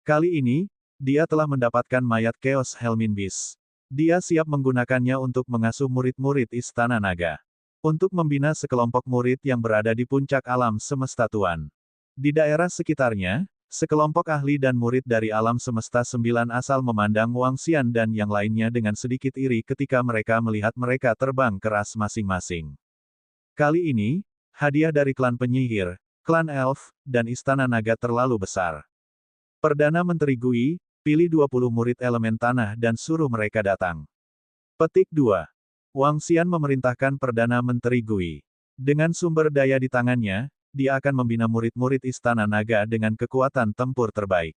Kali ini, dia telah mendapatkan mayat Chaos Helmin Beast. Dia siap menggunakannya untuk mengasuh murid-murid Istana Naga. Untuk membina sekelompok murid yang berada di puncak alam semesta Tuan. Di daerah sekitarnya, sekelompok ahli dan murid dari alam semesta 9 asal memandang Wang Xian dan yang lainnya dengan sedikit iri ketika mereka melihat mereka terbang keras masing-masing. Kali ini, hadiah dari klan penyihir, klan elf, dan istana naga terlalu besar. Perdana Menteri Gui, pilih 20 murid elemen tanah dan suruh mereka datang. Petik 2. Wang Xian memerintahkan Perdana Menteri Gui. Dengan sumber daya di tangannya, dia akan membina murid-murid Istana Naga dengan kekuatan tempur terbaik.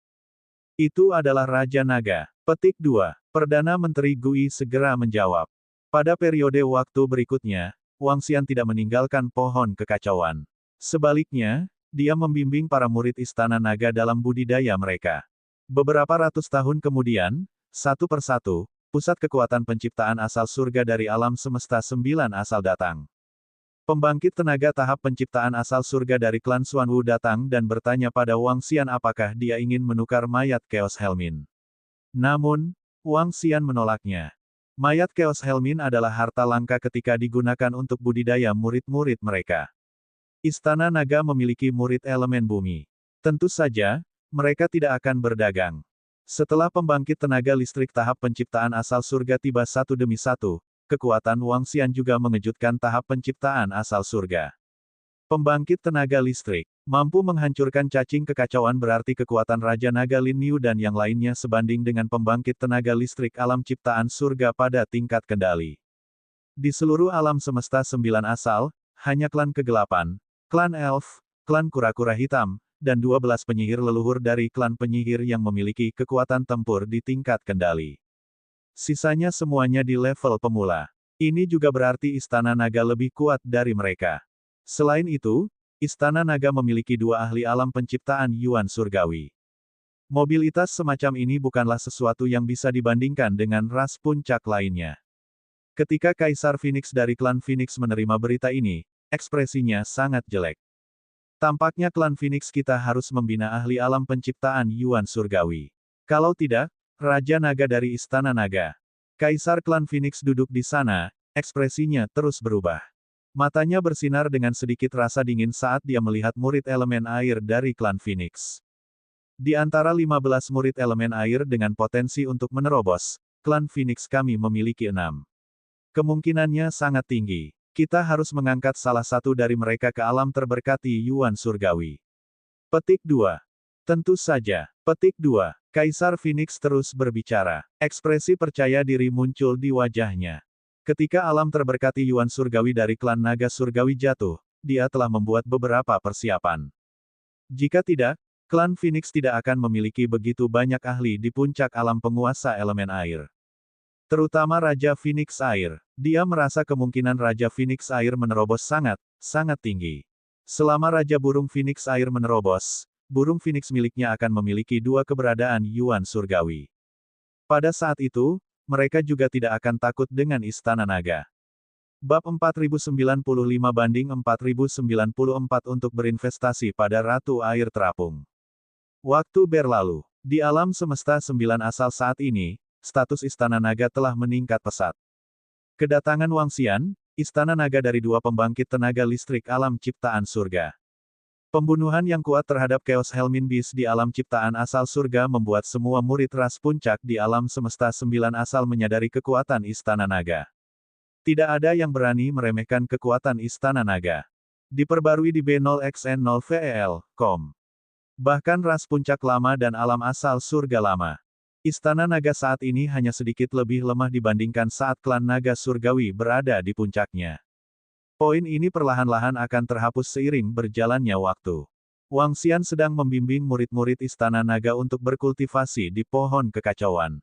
Itu adalah Raja Naga. Petik 2. Perdana Menteri Gui segera menjawab. Pada periode waktu berikutnya, Wang Xian tidak meninggalkan pohon kekacauan. Sebaliknya, dia membimbing para murid Istana Naga dalam budidaya mereka. Beberapa ratus tahun kemudian, satu persatu, pusat kekuatan penciptaan asal surga dari alam semesta 9 asal datang. Pembangkit tenaga tahap penciptaan asal surga dari klan Xuanwu datang dan bertanya pada Wang Xian apakah dia ingin menukar mayat Chaos Helmin. Namun, Wang Xian menolaknya. Mayat Chaos Helmin adalah harta langka ketika digunakan untuk budidaya murid-murid mereka. Istana Naga memiliki murid elemen bumi. Tentu saja, mereka tidak akan berdagang. Setelah pembangkit tenaga listrik tahap penciptaan asal surga tiba satu demi satu, kekuatan Wang Xian juga mengejutkan tahap penciptaan asal surga. Pembangkit tenaga listrik mampu menghancurkan cacing kekacauan berarti kekuatan Raja Naga Lin Yu dan yang lainnya sebanding dengan pembangkit tenaga listrik alam ciptaan surga pada tingkat kendali. Di seluruh alam semesta 9 asal, hanya klan kegelapan, klan elf, klan kura-kura hitam, dan 12 penyihir leluhur dari klan penyihir yang memiliki kekuatan tempur di tingkat kendali. Sisanya semuanya di level pemula. Ini juga berarti Istana Naga lebih kuat dari mereka. Selain itu, Istana Naga memiliki 2 ahli alam penciptaan Yuan Surgawi. Mobilitas semacam ini bukanlah sesuatu yang bisa dibandingkan dengan ras puncak lainnya. Ketika Kaisar Phoenix dari klan Phoenix menerima berita ini, ekspresinya sangat jelek. Tampaknya klan Phoenix kita harus membina ahli alam penciptaan Yuan Surgawi. Kalau tidak, Raja Naga dari Istana Naga. Kaisar klan Phoenix duduk di sana, ekspresinya terus berubah. Matanya bersinar dengan sedikit rasa dingin saat dia melihat murid elemen air dari klan Phoenix. Di antara 15 murid elemen air dengan potensi untuk menerobos, klan Phoenix kami memiliki 6. Kemungkinannya sangat tinggi. Kita harus mengangkat salah satu dari mereka ke alam terberkati Yuan Surgawi. Petik 2. Tentu saja. Petik 2. Kaisar Phoenix terus berbicara. Ekspresi percaya diri muncul di wajahnya. Ketika alam terberkati Yuan Surgawi dari klan Naga Surgawi jatuh, dia telah membuat beberapa persiapan. Jika tidak, klan Phoenix tidak akan memiliki begitu banyak ahli di puncak alam penguasa elemen air. Terutama Raja Phoenix Air. Dia merasa kemungkinan Raja Phoenix Air menerobos sangat tinggi. Selama Raja Burung Phoenix Air menerobos, burung Phoenix miliknya akan memiliki 2 keberadaan Yuan Surgawi. Pada saat itu, mereka juga tidak akan takut dengan Istana Naga. Bab 4095-4094 untuk berinvestasi pada Ratu Air Terapung. Waktu berlalu. Di alam semesta 9 asal saat ini, status Istana Naga telah meningkat pesat. Kedatangan Wang Xian, Istana Naga dari 2 pembangkit tenaga listrik alam ciptaan surga. Pembunuhan yang kuat terhadap Chaos Helmin Beast di alam ciptaan asal surga membuat semua murid ras puncak di alam semesta 9 asal menyadari kekuatan Istana Naga. Tidak ada yang berani meremehkan kekuatan Istana Naga. Diperbarui di B0xN0VEL.com. Bahkan ras puncak lama dan alam asal surga lama. Istana Naga saat ini hanya sedikit lebih lemah dibandingkan saat klan Naga Surgawi berada di puncaknya. Poin ini perlahan-lahan akan terhapus seiring berjalannya waktu. Wang Xian sedang membimbing murid-murid Istana Naga untuk berkultivasi di pohon kekacauan.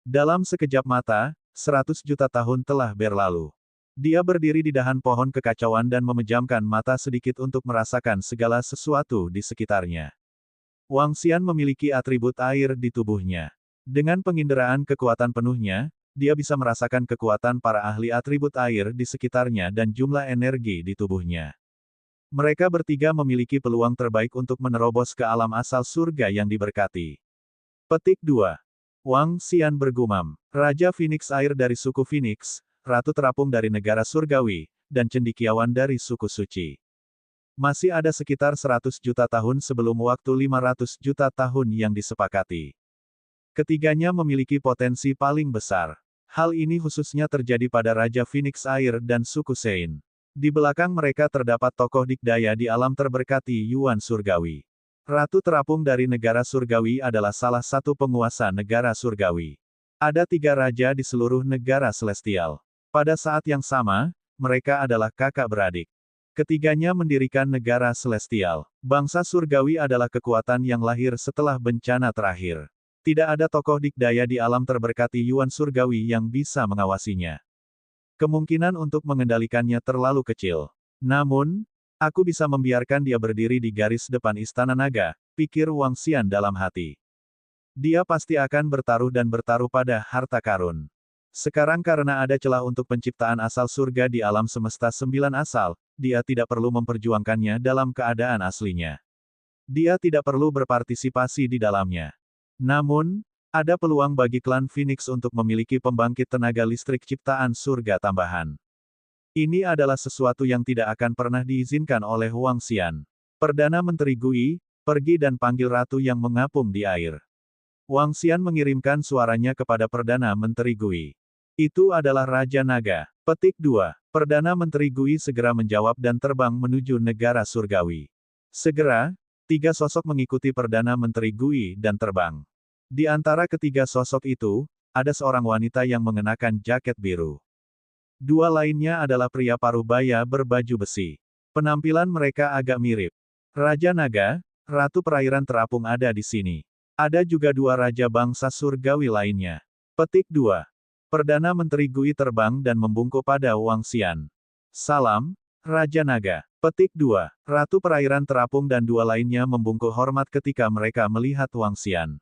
Dalam sekejap mata, 100 juta tahun telah berlalu. Dia berdiri di dahan pohon kekacauan dan memejamkan mata sedikit untuk merasakan segala sesuatu di sekitarnya. Wang Xian memiliki atribut air di tubuhnya. Dengan penginderaan kekuatan penuhnya, dia bisa merasakan kekuatan para ahli atribut air di sekitarnya dan jumlah energi di tubuhnya. Mereka bertiga memiliki peluang terbaik untuk menerobos ke alam asal surga yang diberkati. Petik 2. Wang Xian bergumam. Raja Phoenix Air dari suku Phoenix, Ratu Terapung dari negara surgawi, dan cendekiawan dari suku suci. Masih ada sekitar 100 juta tahun sebelum waktu 500 juta tahun yang disepakati. Ketiganya memiliki potensi paling besar. Hal ini khususnya terjadi pada Raja Phoenix Air dan suku Sein. Di belakang mereka terdapat tokoh dikdaya di alam terberkati Yuan Surgawi. Ratu Terapung dari negara surgawi adalah salah satu penguasa negara surgawi. Ada 3 raja di seluruh negara celestial. Pada saat yang sama, mereka adalah kakak beradik. Ketiganya mendirikan negara celestial. Bangsa surgawi adalah kekuatan yang lahir setelah bencana terakhir. Tidak ada tokoh dikdaya di alam terberkati Yuan Surgawi yang bisa mengawasinya. Kemungkinan untuk mengendalikannya terlalu kecil. Namun, aku bisa membiarkan dia berdiri di garis depan Istana Naga, pikir Wang Xian dalam hati. Dia pasti akan bertaruh pada harta karun. Sekarang karena ada celah untuk penciptaan asal surga di alam semesta 9 asal, dia tidak perlu memperjuangkannya dalam keadaan aslinya. Dia tidak perlu berpartisipasi di dalamnya. Namun, ada peluang bagi klan Phoenix untuk memiliki pembangkit tenaga listrik ciptaan surga tambahan. Ini adalah sesuatu yang tidak akan pernah diizinkan oleh Wang Xian. Perdana Menteri Gui, pergi dan panggil ratu yang mengapung di air. Wang Xian mengirimkan suaranya kepada Perdana Menteri Gui. Itu adalah Raja Naga. Petik 2. Perdana Menteri Gui segera menjawab dan terbang menuju negara surgawi. Segera, 3 sosok mengikuti Perdana Menteri Gui dan terbang. Di antara ketiga sosok itu, ada seorang wanita yang mengenakan jaket biru. 2 lainnya adalah pria paruh baya berbaju besi. Penampilan mereka agak mirip. Raja Naga, Ratu Perairan Terapung ada di sini. Ada juga 2 raja bangsa surgawi lainnya. Petik 2. Perdana Menteri Gui terbang dan membungkuk pada Wang Xian. Salam, Raja Naga. Petik 2. Ratu Perairan Terapung dan 2 lainnya membungkuk hormat ketika mereka melihat Wang Xian.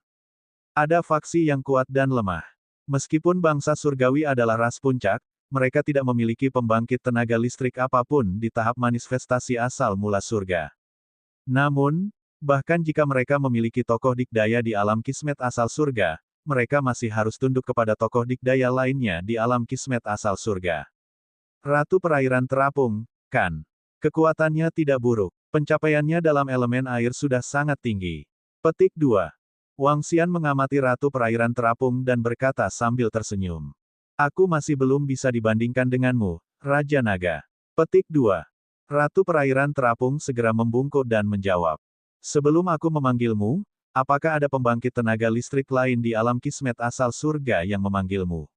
Ada faksi yang kuat dan lemah. Meskipun bangsa surgawi adalah ras puncak, mereka tidak memiliki pembangkit tenaga listrik apapun di tahap manifestasi asal mula surga. Namun, bahkan jika mereka memiliki tokoh dikdaya di alam kismet asal surga, mereka masih harus tunduk kepada tokoh dikdaya lainnya di alam kismet asal surga. Ratu Perairan Terapung, kan? Kekuatannya tidak buruk. Pencapaiannya dalam elemen air sudah sangat tinggi. Petik 2. Wang Xian mengamati Ratu Perairan Terapung dan berkata sambil tersenyum. Aku masih belum bisa dibandingkan denganmu, Raja Naga. Petik 2. Ratu Perairan Terapung segera membungkuk dan menjawab. Sebelum aku memanggilmu, apakah ada pembangkit tenaga listrik lain di alam kismet asal surga yang memanggilmu?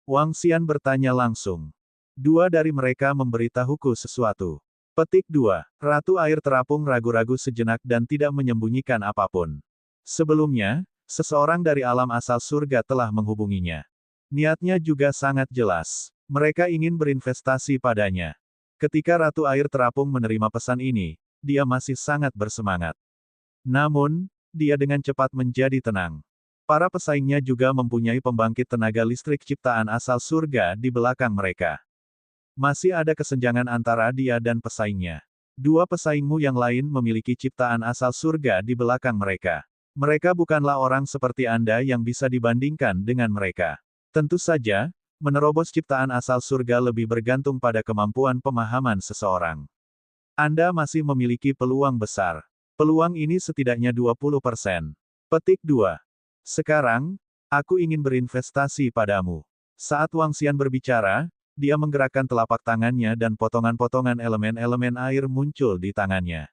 Wang Xian bertanya langsung. 2 dari mereka memberitahuku sesuatu. Petik 2. Ratu Air Terapung ragu-ragu sejenak dan tidak menyembunyikan apapun. Sebelumnya, seseorang dari alam asal surga telah menghubunginya. Niatnya juga sangat jelas. Mereka ingin berinvestasi padanya. Ketika Ratu Air Terapung menerima pesan ini, dia masih sangat bersemangat. Namun, dia dengan cepat menjadi tenang. Para pesaingnya juga mempunyai pembangkit tenaga listrik ciptaan asal surga di belakang mereka. Masih ada kesenjangan antara dia dan pesaingnya. 2 pesaingmu yang lain memiliki ciptaan asal surga di belakang mereka. Mereka bukanlah orang seperti Anda yang bisa dibandingkan dengan mereka. Tentu saja, menerobos ciptaan asal surga lebih bergantung pada kemampuan pemahaman seseorang. Anda masih memiliki peluang besar. Peluang ini setidaknya 20%. Petik 2. Sekarang, aku ingin berinvestasi padamu. Saat Wang Xian berbicara, dia menggerakkan telapak tangannya dan potongan-potongan elemen-elemen air muncul di tangannya.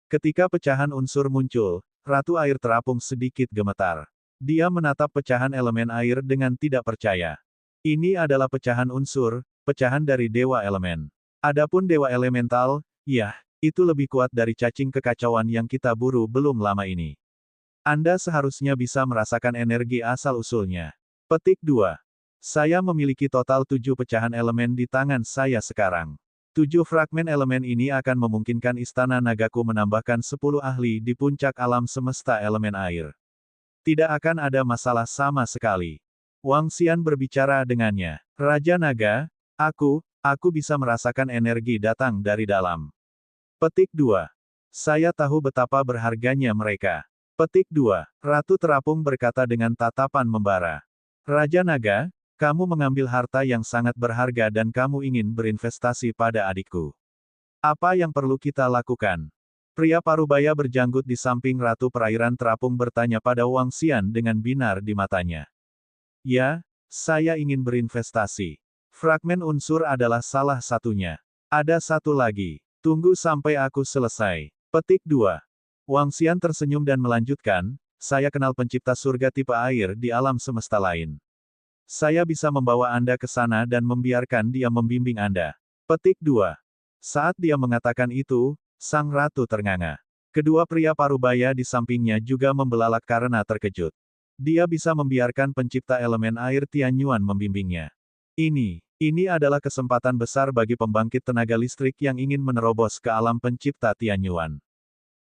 Ketika pecahan unsur muncul, Ratu Air Terapung sedikit gemetar. Dia menatap pecahan elemen air dengan tidak percaya. Ini adalah pecahan unsur, pecahan dari Dewa Elemen. Adapun Dewa Elemental, ya, itu lebih kuat dari cacing kekacauan yang kita buru belum lama ini. Anda seharusnya bisa merasakan energi asal-usulnya. Petik 2. Saya memiliki total 7 pecahan elemen di tangan saya sekarang. 7 fragmen elemen ini akan memungkinkan Istana Nagaku menambahkan 10 ahli di puncak alam semesta elemen air. Tidak akan ada masalah sama sekali. Wang Xian berbicara dengannya. Raja Naga, aku bisa merasakan energi datang dari dalam. Petik 2. Saya tahu betapa berharganya mereka. Petik 2. Ratu Terapung berkata dengan tatapan membara. Raja Naga, kamu mengambil harta yang sangat berharga dan kamu ingin berinvestasi pada adikku. Apa yang perlu kita lakukan? Pria parubaya berjanggut di samping Ratu Perairan Terapung bertanya pada Wang Xian dengan binar di matanya. Ya, saya ingin berinvestasi. Fragmen unsur adalah salah satunya. Ada satu lagi. Tunggu sampai aku selesai. Petik 2. Wang Xian tersenyum dan melanjutkan, saya kenal pencipta surga tipe air di alam semesta lain. Saya bisa membawa Anda ke sana dan membiarkan dia membimbing Anda. Petik 2. Saat dia mengatakan itu, sang ratu ternganga. Kedua pria parubaya di sampingnya juga membelalak karena terkejut. Dia bisa membiarkan pencipta elemen air Tianyuan membimbingnya. Ini adalah kesempatan besar bagi pembangkit tenaga listrik yang ingin menerobos ke alam pencipta Tianyuan.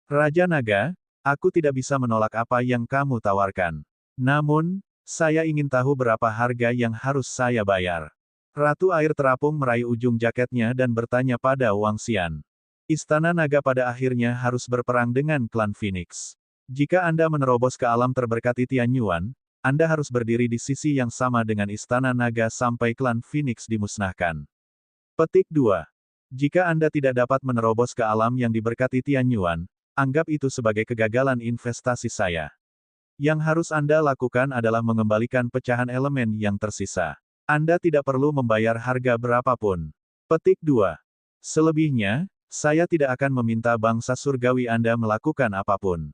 Raja Naga, aku tidak bisa menolak apa yang kamu tawarkan. Namun, saya ingin tahu berapa harga yang harus saya bayar. Ratu Air Terapung meraih ujung jaketnya dan bertanya pada Wang Xian. Istana Naga pada akhirnya harus berperang dengan klan Phoenix. Jika Anda menerobos ke alam terberkati Tianyuan, Anda harus berdiri di sisi yang sama dengan Istana Naga sampai klan Phoenix dimusnahkan. Petik 2. Jika Anda tidak dapat menerobos ke alam yang diberkati Tianyuan, anggap itu sebagai kegagalan investasi saya. Yang harus Anda lakukan adalah mengembalikan pecahan elemen yang tersisa. Anda tidak perlu membayar harga berapapun. Petik 2. Selebihnya, saya tidak akan meminta bangsa surgawi Anda melakukan apapun.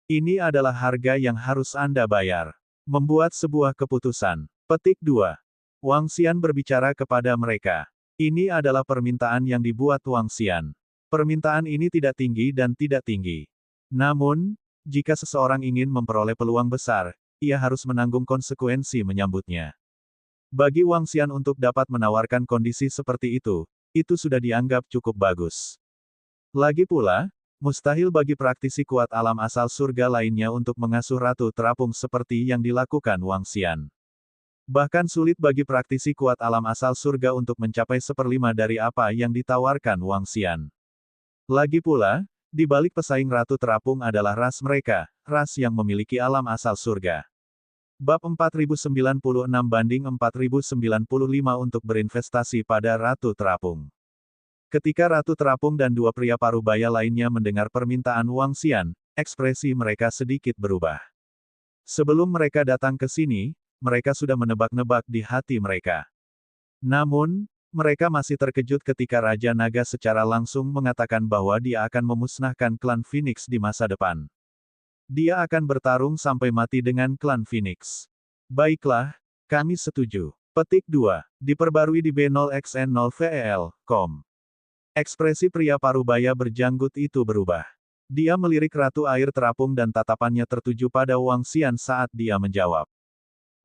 Ini adalah harga yang harus Anda bayar. Membuat sebuah keputusan. Petik 2. Wang Xian berbicara kepada mereka. Ini adalah permintaan yang dibuat Wang Xian. Permintaan ini tidak tinggi dan tidak tinggi. Namun, jika seseorang ingin memperoleh peluang besar, ia harus menanggung konsekuensi menyambutnya. Bagi Wang Xian untuk dapat menawarkan kondisi seperti itu sudah dianggap cukup bagus. Lagi pula, mustahil bagi praktisi kuat alam asal surga lainnya untuk mengasuh Ratu Terapung seperti yang dilakukan Wang Xian. Bahkan sulit bagi praktisi kuat alam asal surga untuk mencapai 1/5 dari apa yang ditawarkan Wang Xian. Lagi pula, di balik pesaing Ratu Terapung adalah ras mereka, ras yang memiliki alam asal surga. Bab 4096 banding 4095 untuk berinvestasi pada Ratu Terapung. Ketika Ratu Terapung dan dua pria parubaya lainnya mendengar permintaan Wang Xian, ekspresi mereka sedikit berubah. Sebelum mereka datang ke sini, mereka sudah menebak-nebak di hati mereka. Namun, mereka masih terkejut ketika Raja Naga secara langsung mengatakan bahwa dia akan memusnahkan klan Phoenix di masa depan. Dia akan bertarung sampai mati dengan klan Phoenix. Baiklah, kami setuju. Petik 2. Diperbarui di B0xN0VEL.com. Ekspresi pria parubaya berjanggut itu berubah. Dia melirik Ratu Air Terapung dan tatapannya tertuju pada Wang Xian saat dia menjawab.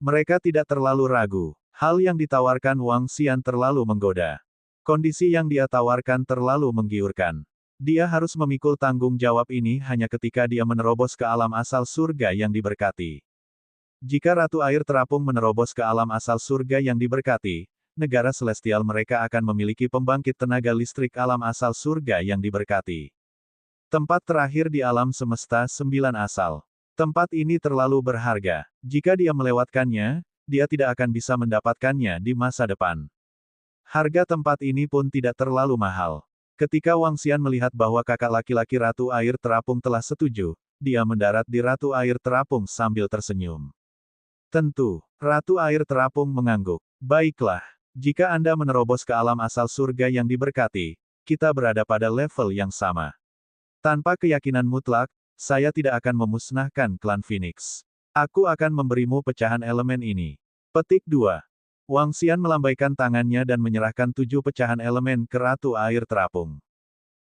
Mereka tidak terlalu ragu. Hal yang ditawarkan Wang Xian terlalu menggoda. Kondisi yang dia tawarkan terlalu menggiurkan. Dia harus memikul tanggung jawab ini hanya ketika dia menerobos ke alam asal surga yang diberkati. Jika Ratu Air Terapung menerobos ke alam asal surga yang diberkati, negara celestial mereka akan memiliki pembangkit tenaga listrik alam asal surga yang diberkati. Tempat terakhir di alam semesta 9 asal. Tempat ini terlalu berharga. Jika dia melewatkannya, dia tidak akan bisa mendapatkannya di masa depan. Harga tempat ini pun tidak terlalu mahal. Ketika Wang Xian melihat bahwa kakak laki-laki Ratu Air Terapung telah setuju, dia mendarat di Ratu Air Terapung sambil tersenyum. Tentu, Ratu Air Terapung mengangguk. Baiklah. Jika Anda menerobos ke alam asal surga yang diberkati, kita berada pada level yang sama. Tanpa keyakinan mutlak, saya tidak akan memusnahkan klan Phoenix. Aku akan memberimu pecahan elemen ini. Petik 2. Wang Xian melambaikan tangannya dan menyerahkan 7 pecahan elemen ke Ratu Air Terapung.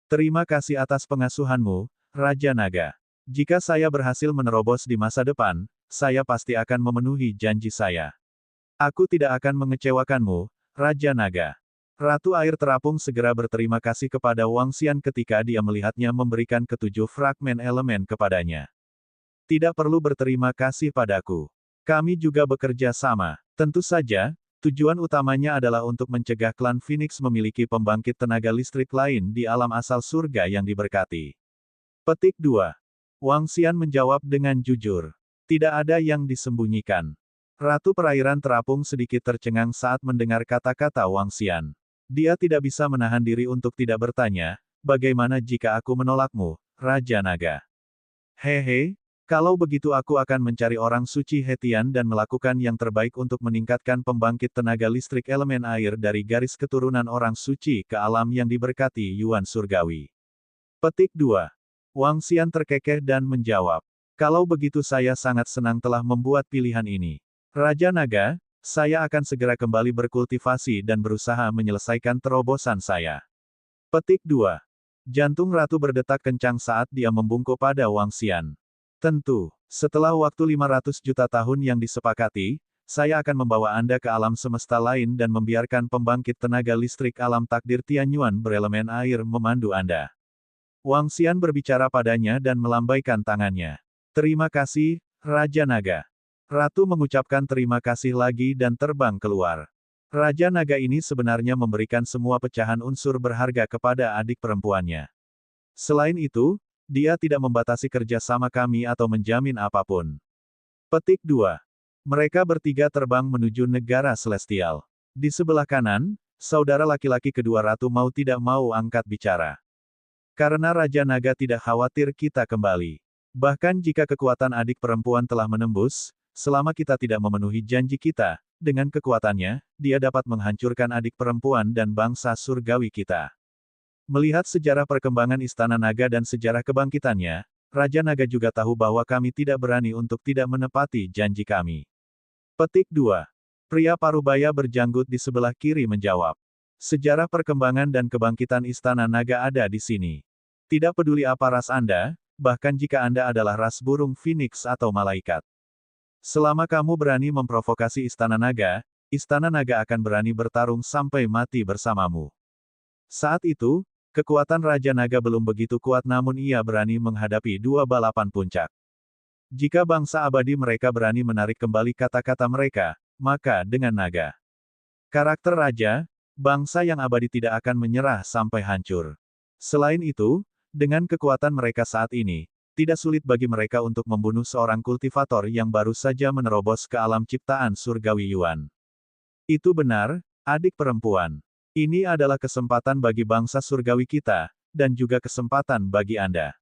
Terima kasih atas pengasuhanmu, Raja Naga. Jika saya berhasil menerobos di masa depan, saya pasti akan memenuhi janji saya. Aku tidak akan mengecewakanmu, Raja Naga. Ratu Air Terapung segera berterima kasih kepada Wang Xian ketika dia melihatnya memberikan ketujuh fragmen elemen kepadanya. Tidak perlu berterima kasih padaku. Kami juga bekerja sama. Tentu saja, tujuan utamanya adalah untuk mencegah klan Phoenix memiliki pembangkit tenaga listrik lain di alam asal surga yang diberkati. Petik 2. Wang Xian menjawab dengan jujur. Tidak ada yang disembunyikan. Ratu perairan terapung sedikit tercengang saat mendengar kata-kata Wang Xian. Dia tidak bisa menahan diri untuk tidak bertanya, bagaimana jika aku menolakmu, Raja Naga? Hehe, kalau begitu aku akan mencari orang suci Hetian dan melakukan yang terbaik untuk meningkatkan pembangkit tenaga listrik elemen air dari garis keturunan orang suci ke alam yang diberkati Yuan Surgawi. Petik 2. Wang Xian terkekeh dan menjawab. Kalau begitu saya sangat senang telah membuat pilihan ini. Raja Naga, saya akan segera kembali berkultivasi dan berusaha menyelesaikan terobosan saya. Petik 2. Jantung ratu berdetak kencang saat dia membungkuk pada Wang Xian. Tentu, setelah waktu 500 juta tahun yang disepakati, saya akan membawa Anda ke alam semesta lain dan membiarkan pembangkit tenaga listrik alam takdir Tianyuan berelemen air memandu Anda. Wang Xian berbicara padanya dan melambaikan tangannya. Terima kasih, Raja Naga. Ratu mengucapkan terima kasih lagi dan terbang keluar. Raja Naga ini sebenarnya memberikan semua pecahan unsur berharga kepada adik perempuannya. Selain itu, dia tidak membatasi kerja sama kami atau menjamin apapun. Petik 2. Mereka bertiga terbang menuju negara celestial. Di sebelah kanan, saudara laki-laki kedua ratu mau tidak mau angkat bicara. Karena Raja Naga tidak khawatir kita kembali. Bahkan jika kekuatan adik perempuan telah menembus, selama kita tidak memenuhi janji kita, dengan kekuatannya, dia dapat menghancurkan adik perempuan dan bangsa surgawi kita. Melihat sejarah perkembangan Istana Naga dan sejarah kebangkitannya, Raja Naga juga tahu bahwa kami tidak berani untuk tidak menepati janji kami. Petik 2. Pria parubaya berjanggut di sebelah kiri menjawab. Sejarah perkembangan dan kebangkitan Istana Naga ada di sini. Tidak peduli apa ras Anda, bahkan jika Anda adalah ras burung Phoenix atau malaikat. Selama kamu berani memprovokasi Istana Naga akan berani bertarung sampai mati bersamamu. Saat itu, kekuatan Raja Naga belum begitu kuat namun ia berani menghadapi dua balapan puncak. Jika bangsa abadi mereka berani menarik kembali kata-kata mereka, maka dengan naga. Karakter Raja, bangsa yang abadi tidak akan menyerah sampai hancur. Selain itu, dengan kekuatan mereka saat ini, tidak sulit bagi mereka untuk membunuh seorang kultivator yang baru saja menerobos ke alam ciptaan surgawi Yuan. Itu benar, adik perempuan. Ini adalah kesempatan bagi bangsa surgawi kita, dan juga kesempatan bagi Anda.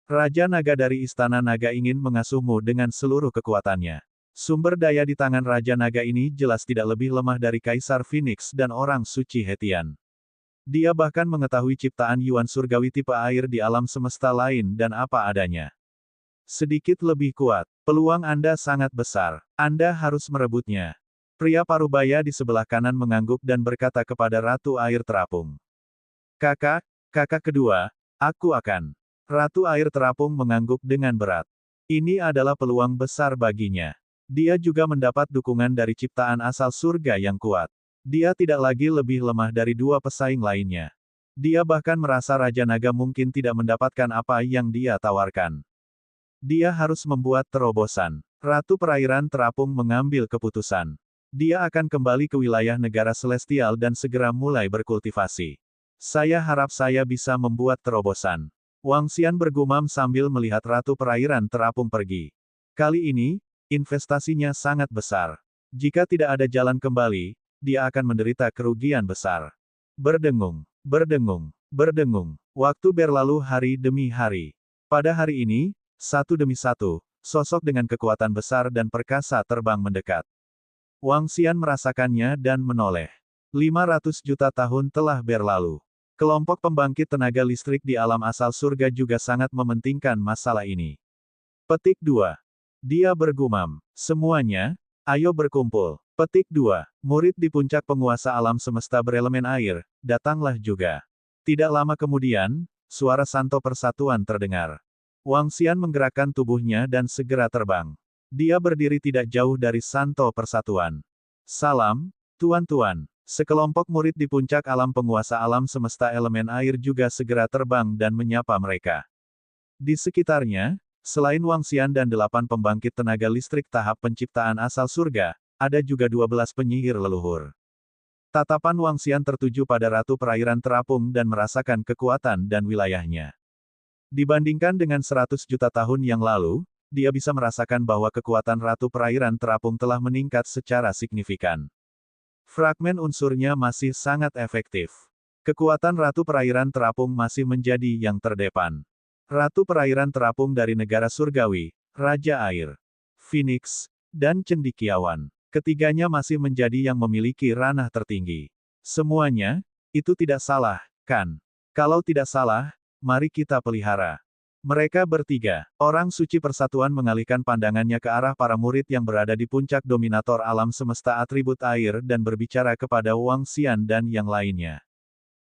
Raja Naga dari Istana Naga ingin mengasuhmu dengan seluruh kekuatannya. Sumber daya di tangan Raja Naga ini jelas tidak lebih lemah dari Kaisar Phoenix dan orang suci Hetian. Dia bahkan mengetahui ciptaan Yuan surgawi tipe air di alam semesta lain dan apa adanya. Sedikit lebih kuat, peluang Anda sangat besar. Anda harus merebutnya. Pria parubaya di sebelah kanan mengangguk dan berkata kepada Ratu Air Terapung. Kakak kedua, aku akan. Ratu Air Terapung mengangguk dengan berat. Ini adalah peluang besar baginya. Dia juga mendapat dukungan dari ciptaan asal surga yang kuat. Dia tidak lagi lebih lemah dari dua pesaing lainnya. Dia bahkan merasa Raja Naga mungkin tidak mendapatkan apa yang dia tawarkan. Dia harus membuat terobosan. Ratu Perairan Terapung mengambil keputusan. Dia akan kembali ke wilayah negara celestial dan segera mulai berkultivasi. Saya harap saya bisa membuat terobosan. Wang Xian bergumam sambil melihat Ratu Perairan Terapung pergi. Kali ini, investasinya sangat besar. Jika tidak ada jalan kembali, dia akan menderita kerugian besar. Berdengung, berdengung, berdengung. Waktu berlalu hari demi hari. Pada hari ini, satu demi satu, sosok dengan kekuatan besar dan perkasa terbang mendekat. Wang Xian merasakannya dan menoleh. 500 juta tahun telah berlalu. Kelompok pembangkit tenaga listrik di alam asal surga juga sangat mementingkan masalah ini. Petik 2. Dia bergumam. Semuanya, ayo berkumpul. Petik 2. Murid di puncak penguasa alam semesta berelemen air, datanglah juga. Tidak lama kemudian, suara Santo Persatuan terdengar. Wang Xian menggerakkan tubuhnya dan segera terbang. Dia berdiri tidak jauh dari Santo Persatuan. Salam, tuan-tuan. Sekelompok murid di puncak alam penguasa alam semesta elemen air juga segera terbang dan menyapa mereka. Di sekitarnya, Selain Wangxian dan 8 pembangkit tenaga listrik tahap penciptaan asal surga, ada juga 12 penyihir leluhur. Tatapan Wangxian tertuju pada Ratu Perairan Terapung dan merasakan kekuatan dan wilayahnya. Dibandingkan dengan 100 juta tahun yang lalu, dia bisa merasakan bahwa kekuatan Ratu Perairan Terapung telah meningkat secara signifikan. Fragmen unsurnya masih sangat efektif. Kekuatan Ratu Perairan Terapung masih menjadi yang terdepan. Ratu Perairan Terapung dari negara surgawi, Raja Air, Phoenix, dan Cendekiawan. Ketiganya masih menjadi yang memiliki ranah tertinggi. Semuanya, itu tidak salah, kan? Kalau tidak salah, mari kita pelihara. Mereka bertiga, orang suci persatuan mengalihkan pandangannya ke arah para murid yang berada di puncak dominator alam semesta atribut air dan berbicara kepada Wangxian dan yang lainnya.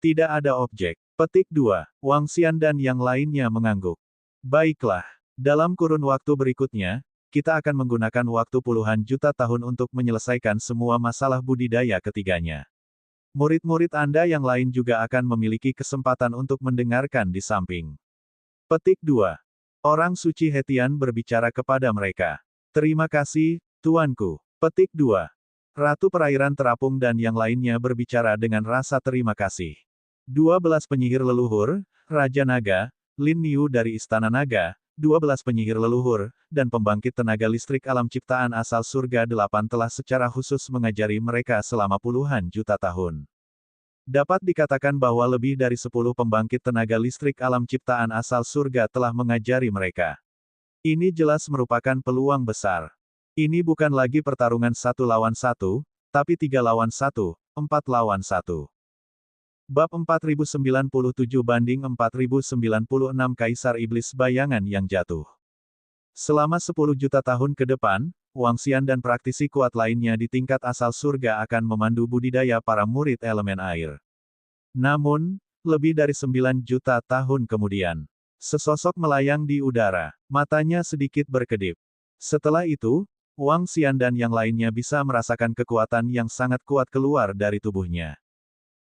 Tidak ada objek. Petik 2. Wangxian dan yang lainnya mengangguk. Baiklah. Dalam kurun waktu berikutnya, kita akan menggunakan waktu puluhan juta tahun untuk menyelesaikan semua masalah budidaya ketiganya. Murid-murid Anda yang lain juga akan memiliki kesempatan untuk mendengarkan di samping. Petik 2. Orang suci Hetian berbicara kepada mereka. Terima kasih, tuanku. Petik 2. Ratu Perairan Terapung dan yang lainnya berbicara dengan rasa terima kasih. 12 penyihir leluhur, Raja Naga, Lin Niu dari Istana Naga, 12 penyihir leluhur, dan pembangkit tenaga listrik alam ciptaan asal surga 8 telah secara khusus mengajari mereka selama puluhan juta tahun. Dapat dikatakan bahwa lebih dari 10 pembangkit tenaga listrik alam ciptaan asal surga telah mengajari mereka. Ini jelas merupakan peluang besar. Ini bukan lagi pertarungan 1 lawan 1, tapi 3 lawan 1, 4 lawan 1. Bab 4097 banding 4096 Kaisar Iblis Bayangan yang Jatuh. Selama 10 juta tahun ke depan, Wangxian dan praktisi kuat lainnya di tingkat asal surga akan memandu budidaya para murid elemen air. Namun, lebih dari 9 juta tahun kemudian, sesosok melayang di udara, matanya sedikit berkedip. Setelah itu, Wangxian dan yang lainnya bisa merasakan kekuatan yang sangat kuat keluar dari tubuhnya.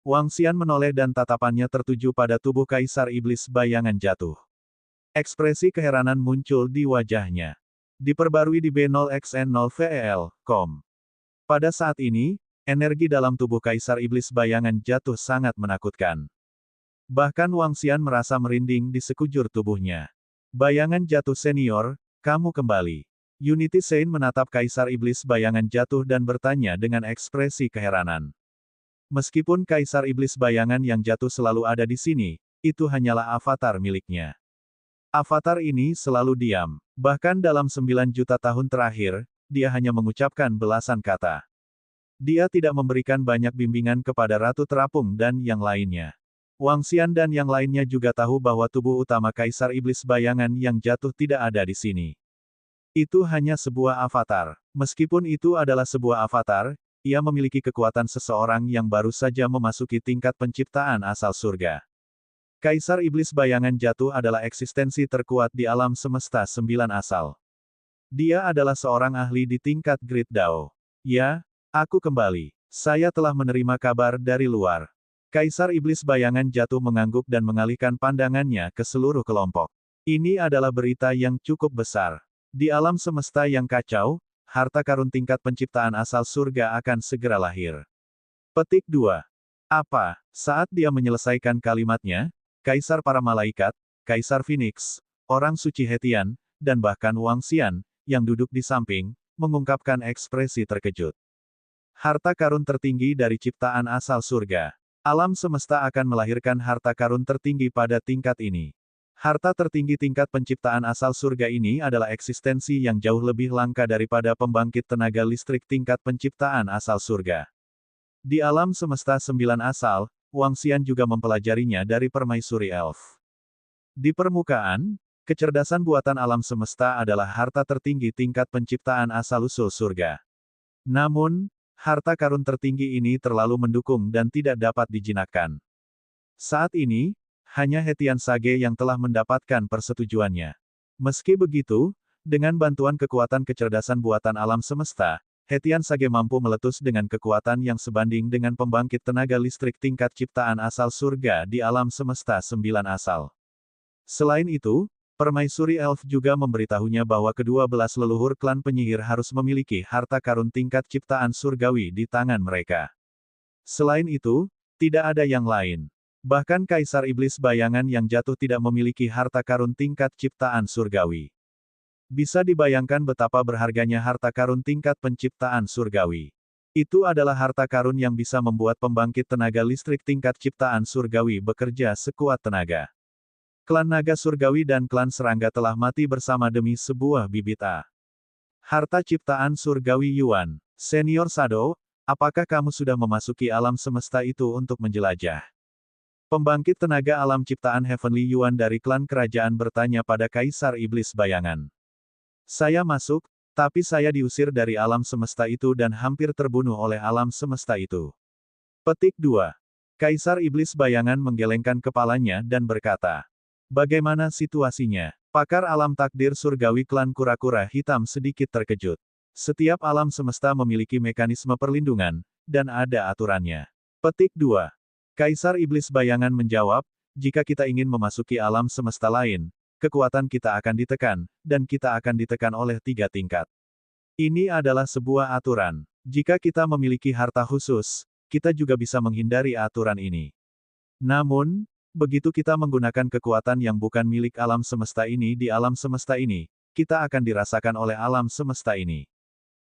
Wangxian menoleh dan tatapannya tertuju pada tubuh Kaisar Iblis Bayangan Jatuh. Ekspresi keheranan muncul di wajahnya. Diperbarui di B0xN0VEL.com. Pada saat ini, energi dalam tubuh Kaisar Iblis Bayangan Jatuh sangat menakutkan. Bahkan Wangxian merasa merinding di sekujur tubuhnya. Bayangan Jatuh Senior, kamu kembali. Unity Saint menatap Kaisar Iblis Bayangan Jatuh dan bertanya dengan ekspresi keheranan. Meskipun Kaisar Iblis Bayangan yang Jatuh selalu ada di sini, itu hanyalah avatar miliknya. Avatar ini selalu diam. Bahkan dalam 9 juta tahun terakhir, dia hanya mengucapkan belasan kata. Dia tidak memberikan banyak bimbingan kepada Ratu Terapung dan yang lainnya. Wangxian dan yang lainnya juga tahu bahwa tubuh utama Kaisar Iblis Bayangan yang Jatuh tidak ada di sini. Itu hanya sebuah avatar. Meskipun itu adalah sebuah avatar, ia memiliki kekuatan seseorang yang baru saja memasuki tingkat penciptaan asal surga. Kaisar Iblis Bayangan Jatuh adalah eksistensi terkuat di alam semesta 9 asal. Dia adalah seorang ahli di tingkat Great Dao. Ya, aku kembali. Saya telah menerima kabar dari luar. Kaisar Iblis Bayangan Jatuh mengangguk dan mengalihkan pandangannya ke seluruh kelompok. Ini adalah berita yang cukup besar. Di alam semesta yang kacau, harta karun tingkat penciptaan asal surga akan segera lahir. Petik 2. Apa? Saat dia menyelesaikan kalimatnya, Kaisar para malaikat, Kaisar Phoenix, orang suci Hetian, dan bahkan Wangxian, yang duduk di samping, mengungkapkan ekspresi terkejut. Harta karun tertinggi dari ciptaan asal surga. Alam semesta akan melahirkan harta karun tertinggi pada tingkat ini. Harta tertinggi tingkat penciptaan asal surga ini adalah eksistensi yang jauh lebih langka daripada pembangkit tenaga listrik tingkat penciptaan asal surga. Di alam semesta 9 asal, Wangxian juga mempelajarinya dari permaisuri elf. Di permukaan, kecerdasan buatan alam semesta adalah harta tertinggi tingkat penciptaan asal-usul surga. Namun, harta karun tertinggi ini terlalu mendukung dan tidak dapat dijinakkan. Saat ini, hanya Hetian Sage yang telah mendapatkan persetujuannya. Meski begitu, dengan bantuan kekuatan kecerdasan buatan alam semesta, Hetian Sage mampu meletus dengan kekuatan yang sebanding dengan pembangkit tenaga listrik tingkat ciptaan asal surga di alam semesta 9 asal. Selain itu, Permaisuri Elf juga memberitahunya bahwa kedua belas leluhur klan penyihir harus memiliki harta karun tingkat ciptaan surgawi di tangan mereka. Selain itu, tidak ada yang lain. Bahkan Kaisar Iblis Bayangan yang jatuh tidak memiliki harta karun tingkat ciptaan surgawi. Bisa dibayangkan betapa berharganya harta karun tingkat penciptaan surgawi. Itu adalah harta karun yang bisa membuat pembangkit tenaga listrik tingkat ciptaan surgawi bekerja sekuat tenaga. Klan Naga Surgawi dan klan Serangga telah mati bersama demi sebuah bibit A. Harta ciptaan surgawi Yuan. Senior Shadow, apakah kamu sudah memasuki alam semesta itu untuk menjelajah? Pembangkit tenaga alam ciptaan Heavenly Yuan dari klan kerajaan bertanya pada Kaisar Iblis Bayangan. Saya masuk, tapi saya diusir dari alam semesta itu dan hampir terbunuh oleh alam semesta itu. Petik 2. Kaisar Iblis Bayangan menggelengkan kepalanya dan berkata, bagaimana situasinya? Pakar alam takdir surgawi klan kura-kura hitam sedikit terkejut. Setiap alam semesta memiliki mekanisme perlindungan, dan ada aturannya. Petik 2. Kaisar Iblis Bayangan menjawab, jika kita ingin memasuki alam semesta lain, kekuatan kita akan ditekan, dan kita akan ditekan oleh 3 tingkat. Ini adalah sebuah aturan. Jika kita memiliki harta khusus, kita juga bisa menghindari aturan ini. Namun, begitu kita menggunakan kekuatan yang bukan milik alam semesta ini di alam semesta ini, kita akan dirasakan oleh alam semesta ini.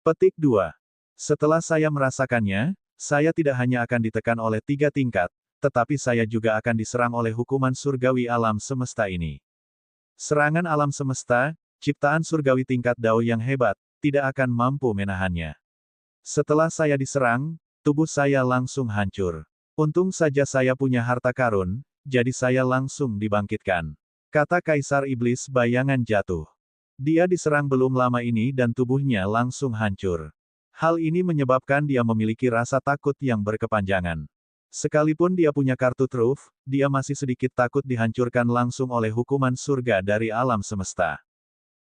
Petik 2. Setelah saya merasakannya, saya tidak hanya akan ditekan oleh 3 tingkat, tetapi saya juga akan diserang oleh hukuman surgawi alam semesta ini. Serangan alam semesta, ciptaan surgawi tingkat Dao yang hebat, tidak akan mampu menahannya. Setelah saya diserang, tubuh saya langsung hancur. Untung saja saya punya harta karun, jadi saya langsung dibangkitkan. Kata Kaisar Iblis Bayangan jatuh. Dia diserang belum lama ini dan tubuhnya langsung hancur. Hal ini menyebabkan dia memiliki rasa takut yang berkepanjangan. Sekalipun dia punya kartu truf, dia masih sedikit takut dihancurkan langsung oleh hukuman surga dari alam semesta.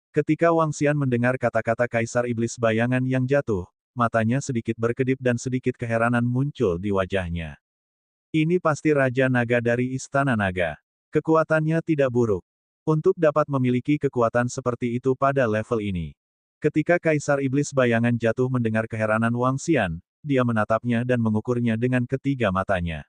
Ketika Wang Xian mendengar kata-kata Kaisar Iblis Bayangan yang jatuh, matanya sedikit berkedip dan sedikit keheranan muncul di wajahnya. Ini pasti Raja Naga dari Istana Naga. Kekuatannya tidak buruk. Untuk dapat memiliki kekuatan seperti itu pada level ini. Ketika Kaisar Iblis Bayangan jatuh mendengar keheranan Wang Xian, dia menatapnya dan mengukurnya dengan ketiga matanya.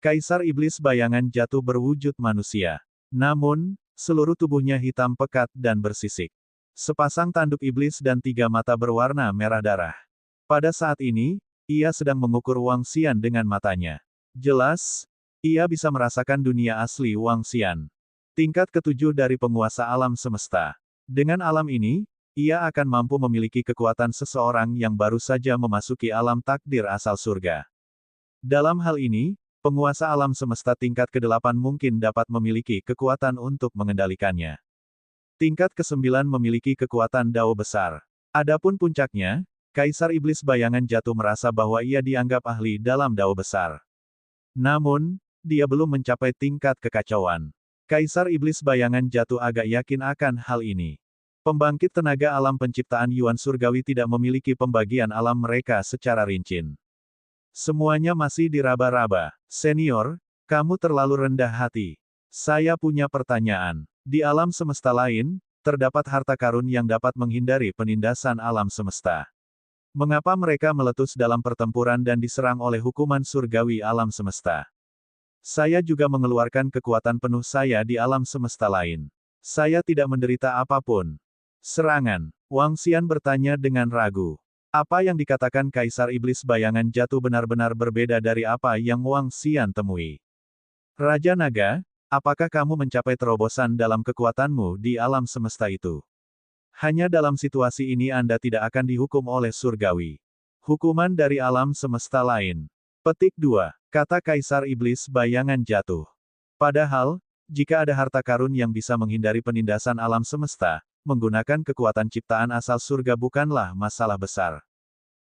Kaisar Iblis Bayangan jatuh berwujud manusia. Namun, seluruh tubuhnya hitam pekat dan bersisik. Sepasang tanduk iblis dan 3 mata berwarna merah darah. Pada saat ini, ia sedang mengukur Wang Xian dengan matanya. Jelas, ia bisa merasakan dunia asli Wang Xian. Tingkat ke-7 dari penguasa alam semesta. Dengan alam ini, ia akan mampu memiliki kekuatan seseorang yang baru saja memasuki alam takdir asal surga. Dalam hal ini, penguasa alam semesta tingkat ke-8 mungkin dapat memiliki kekuatan untuk mengendalikannya. Tingkat ke-9 memiliki kekuatan Dao besar. Adapun puncaknya, Kaisar Iblis Bayangan jatuh merasa bahwa ia dianggap ahli dalam Dao besar. Namun, dia belum mencapai tingkat kekacauan. Kaisar Iblis Bayangan jatuh agak yakin akan hal ini. Pembangkit tenaga alam penciptaan Yuan Surgawi tidak memiliki pembagian alam mereka secara rinci. Semuanya masih diraba-raba. Senior, kamu terlalu rendah hati. Saya punya pertanyaan. Di alam semesta lain, terdapat harta karun yang dapat menghindari penindasan alam semesta. Mengapa mereka meletus dalam pertempuran dan diserang oleh hukuman surgawi alam semesta? Saya juga mengeluarkan kekuatan penuh saya di alam semesta lain. Saya tidak menderita apapun. Serangan. Wang Xian bertanya dengan ragu. Apa yang dikatakan Kaisar Iblis Bayangan jatuh benar-benar berbeda dari apa yang Wang Xian temui. Raja Naga, apakah kamu mencapai terobosan dalam kekuatanmu di alam semesta itu? Hanya dalam situasi ini Anda tidak akan dihukum oleh surgawi. Hukuman dari alam semesta lain. Petik 2. Kata Kaisar Iblis Bayangan jatuh. Padahal, jika ada harta karun yang bisa menghindari penindasan alam semesta, menggunakan kekuatan ciptaan asal surga bukanlah masalah besar.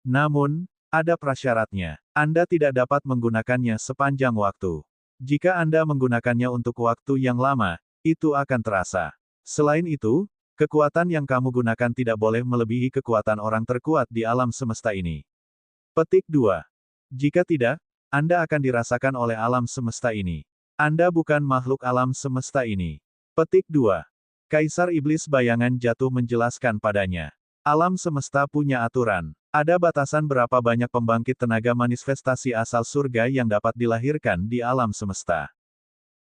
Namun, ada prasyaratnya. Anda tidak dapat menggunakannya sepanjang waktu. Jika Anda menggunakannya untuk waktu yang lama, itu akan terasa. Selain itu, kekuatan yang kamu gunakan tidak boleh melebihi kekuatan orang terkuat di alam semesta ini. Petik 2. Jika tidak, Anda akan dirasakan oleh alam semesta ini. Anda bukan makhluk alam semesta ini. Petik 2. Kaisar Iblis Bayangan Jatuh menjelaskan padanya. Alam semesta punya aturan. Ada batasan berapa banyak pembangkit tenaga manifestasi asal surga yang dapat dilahirkan di alam semesta.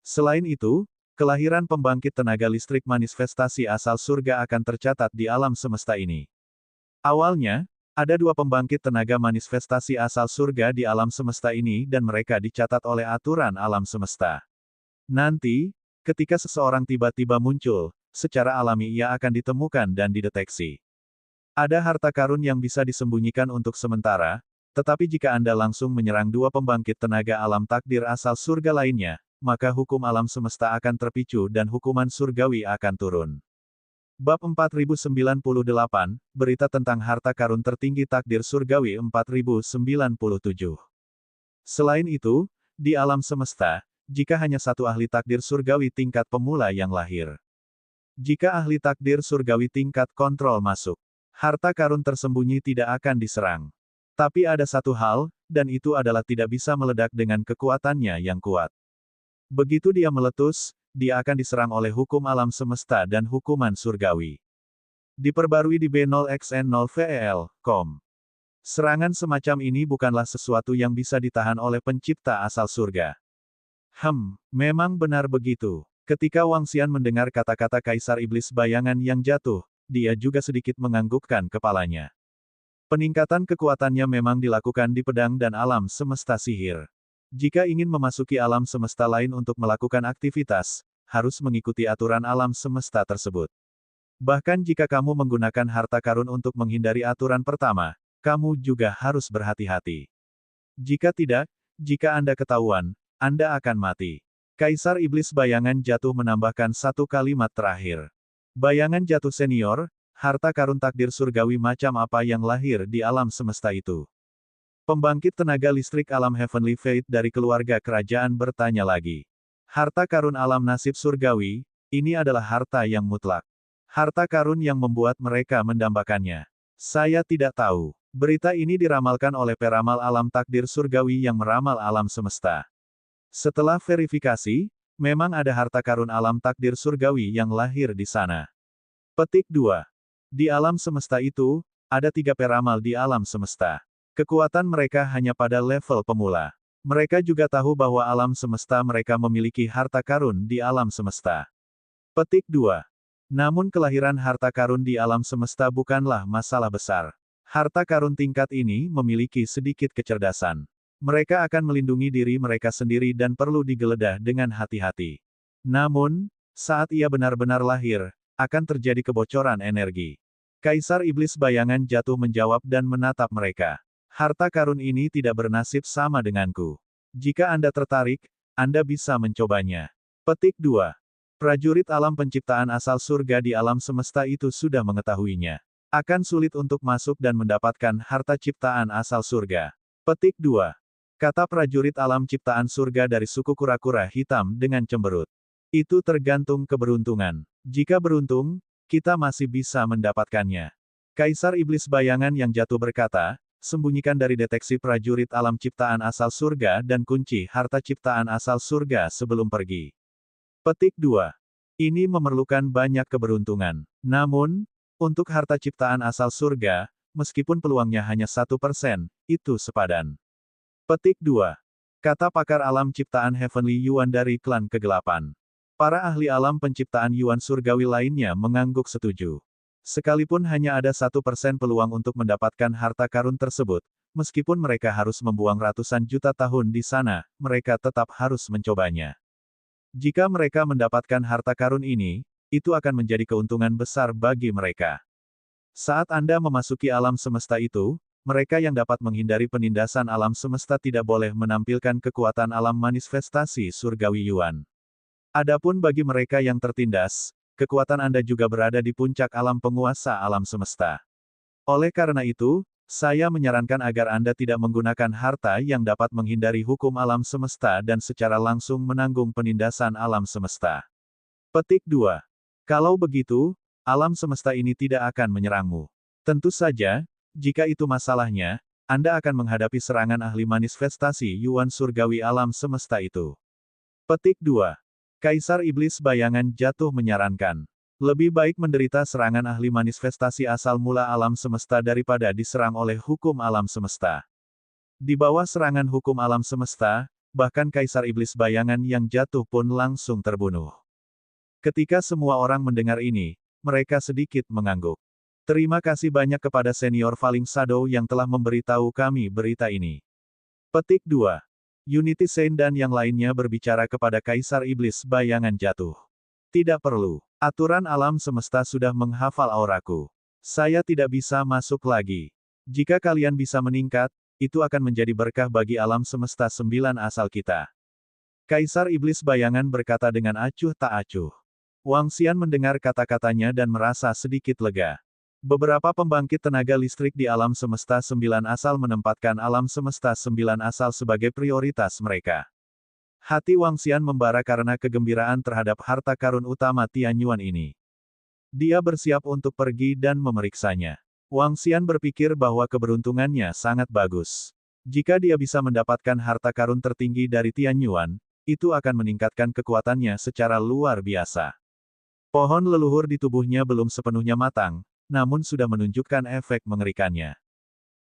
Selain itu, kelahiran pembangkit tenaga listrik manifestasi asal surga akan tercatat di alam semesta ini. Awalnya, ada 2 pembangkit tenaga manifestasi asal surga di alam semesta ini dan mereka dicatat oleh aturan alam semesta. Nanti, ketika seseorang tiba-tiba muncul, secara alami ia akan ditemukan dan dideteksi. Ada harta karun yang bisa disembunyikan untuk sementara, tetapi jika Anda langsung menyerang 2 pembangkit tenaga alam takdir asal surga lainnya, maka hukum alam semesta akan terpicu dan hukuman surgawi akan turun. Bab 4098, Berita tentang harta karun tertinggi takdir surgawi 4097. Selain itu, di alam semesta, jika hanya satu ahli takdir surgawi tingkat pemula yang lahir. Jika ahli takdir surgawi tingkat kontrol masuk, harta karun tersembunyi tidak akan diserang. Tapi ada satu hal, dan itu adalah tidak bisa meledak dengan kekuatannya yang kuat. Begitu dia meletus, dia akan diserang oleh hukum alam semesta dan hukuman surgawi. Diperbarui di B0xN0VEL.com. Serangan semacam ini bukanlah sesuatu yang bisa ditahan oleh pencipta asal surga. Memang benar begitu. Ketika Wang Xian mendengar kata-kata Kaisar Iblis Bayangan yang jatuh, dia juga sedikit menganggukkan kepalanya. Peningkatan kekuatannya memang dilakukan di pedang dan alam semesta sihir. Jika ingin memasuki alam semesta lain untuk melakukan aktivitas, harus mengikuti aturan alam semesta tersebut. Bahkan jika kamu menggunakan harta karun untuk menghindari aturan pertama, kamu juga harus berhati-hati. Jika tidak, jika Anda ketahuan, Anda akan mati. Kaisar Iblis Bayangan Jatuh menambahkan satu kalimat terakhir. Bayangan Jatuh senior, harta karun takdir surgawi macam apa yang lahir di alam semesta itu? Pembangkit tenaga listrik alam Heavenly Fate dari keluarga kerajaan bertanya lagi. Harta karun alam nasib surgawi, ini adalah harta yang mutlak. Harta karun yang membuat mereka mendambakannya. Saya tidak tahu. Berita ini diramalkan oleh peramal alam takdir surgawi yang meramal alam semesta. Setelah verifikasi, memang ada harta karun alam takdir surgawi yang lahir di sana. Petik 2. Di alam semesta itu, ada 3 peramal di alam semesta. Kekuatan mereka hanya pada level pemula. Mereka juga tahu bahwa alam semesta mereka memiliki harta karun di alam semesta. Petik 2. Namun kelahiran harta karun di alam semesta bukanlah masalah besar. Harta karun tingkat ini memiliki sedikit kecerdasan. Mereka akan melindungi diri mereka sendiri dan perlu digeledah dengan hati-hati. Namun, saat ia benar-benar lahir, akan terjadi kebocoran energi. Kaisar Iblis Bayangan Jatuh menjawab dan menatap mereka. Harta karun ini tidak bernasib sama denganku. Jika Anda tertarik, Anda bisa mencobanya. Petik 2. Prajurit alam penciptaan asal surga di alam semesta itu sudah mengetahuinya. Akan sulit untuk masuk dan mendapatkan harta ciptaan asal surga. Petik 2. Kata prajurit alam ciptaan surga dari suku kura-kura hitam dengan cemberut. Itu tergantung keberuntungan. Jika beruntung, kita masih bisa mendapatkannya. Kaisar Iblis Bayangan yang Jatuh berkata, sembunyikan dari deteksi prajurit alam ciptaan asal surga dan kunci harta ciptaan asal surga sebelum pergi. Petik 2. Ini memerlukan banyak keberuntungan. Namun, untuk harta ciptaan asal surga, meskipun peluangnya hanya 1%, itu sepadan. Petik 2. Kata pakar alam ciptaan Heavenly Yuan dari klan kegelapan. Para ahli alam penciptaan Yuan surgawi lainnya mengangguk setuju. Sekalipun hanya ada 1% peluang untuk mendapatkan harta karun tersebut, meskipun mereka harus membuang ratusan juta tahun di sana, mereka tetap harus mencobanya. Jika mereka mendapatkan harta karun ini, itu akan menjadi keuntungan besar bagi mereka. Saat Anda memasuki alam semesta itu, mereka yang dapat menghindari penindasan alam semesta tidak boleh menampilkan kekuatan alam manifestasi surgawi Yuan. Adapun bagi mereka yang tertindas, kekuatan Anda juga berada di puncak alam penguasa alam semesta. Oleh karena itu, saya menyarankan agar Anda tidak menggunakan harta yang dapat menghindari hukum alam semesta dan secara langsung menanggung penindasan alam semesta. Petik 2. Kalau begitu, alam semesta ini tidak akan menyerangmu. Tentu saja, jika itu masalahnya, Anda akan menghadapi serangan ahli manifestasi Yuan surgawi alam semesta itu. Petik 2. Kaisar Iblis Bayangan Jatuh menyarankan. Lebih baik menderita serangan ahli manifestasi asal mula alam semesta daripada diserang oleh hukum alam semesta. Di bawah serangan hukum alam semesta, bahkan Kaisar Iblis Bayangan yang jatuh pun langsung terbunuh. Ketika semua orang mendengar ini, mereka sedikit mengangguk. Terima kasih banyak kepada senior Falling Shadow yang telah memberitahu kami berita ini. Petik 2. Unity Saint dan yang lainnya berbicara kepada Kaisar Iblis Bayangan jatuh. Tidak perlu. Aturan alam semesta sudah menghafal auraku. Saya tidak bisa masuk lagi. Jika kalian bisa meningkat, itu akan menjadi berkah bagi alam semesta 9 asal kita. Kaisar Iblis Bayangan berkata dengan acuh tak acuh. Wang Xian mendengar kata-katanya dan merasa sedikit lega. Beberapa pembangkit tenaga listrik di alam semesta 9 asal menempatkan alam semesta 9 asal sebagai prioritas mereka. Hati Wang Xian membara karena kegembiraan terhadap harta karun utama Tianyuan ini. Dia bersiap untuk pergi dan memeriksanya. Wang Xian berpikir bahwa keberuntungannya sangat bagus. Jika dia bisa mendapatkan harta karun tertinggi dari Tianyuan, itu akan meningkatkan kekuatannya secara luar biasa. Pohon leluhur di tubuhnya belum sepenuhnya matang, namun sudah menunjukkan efek mengerikannya.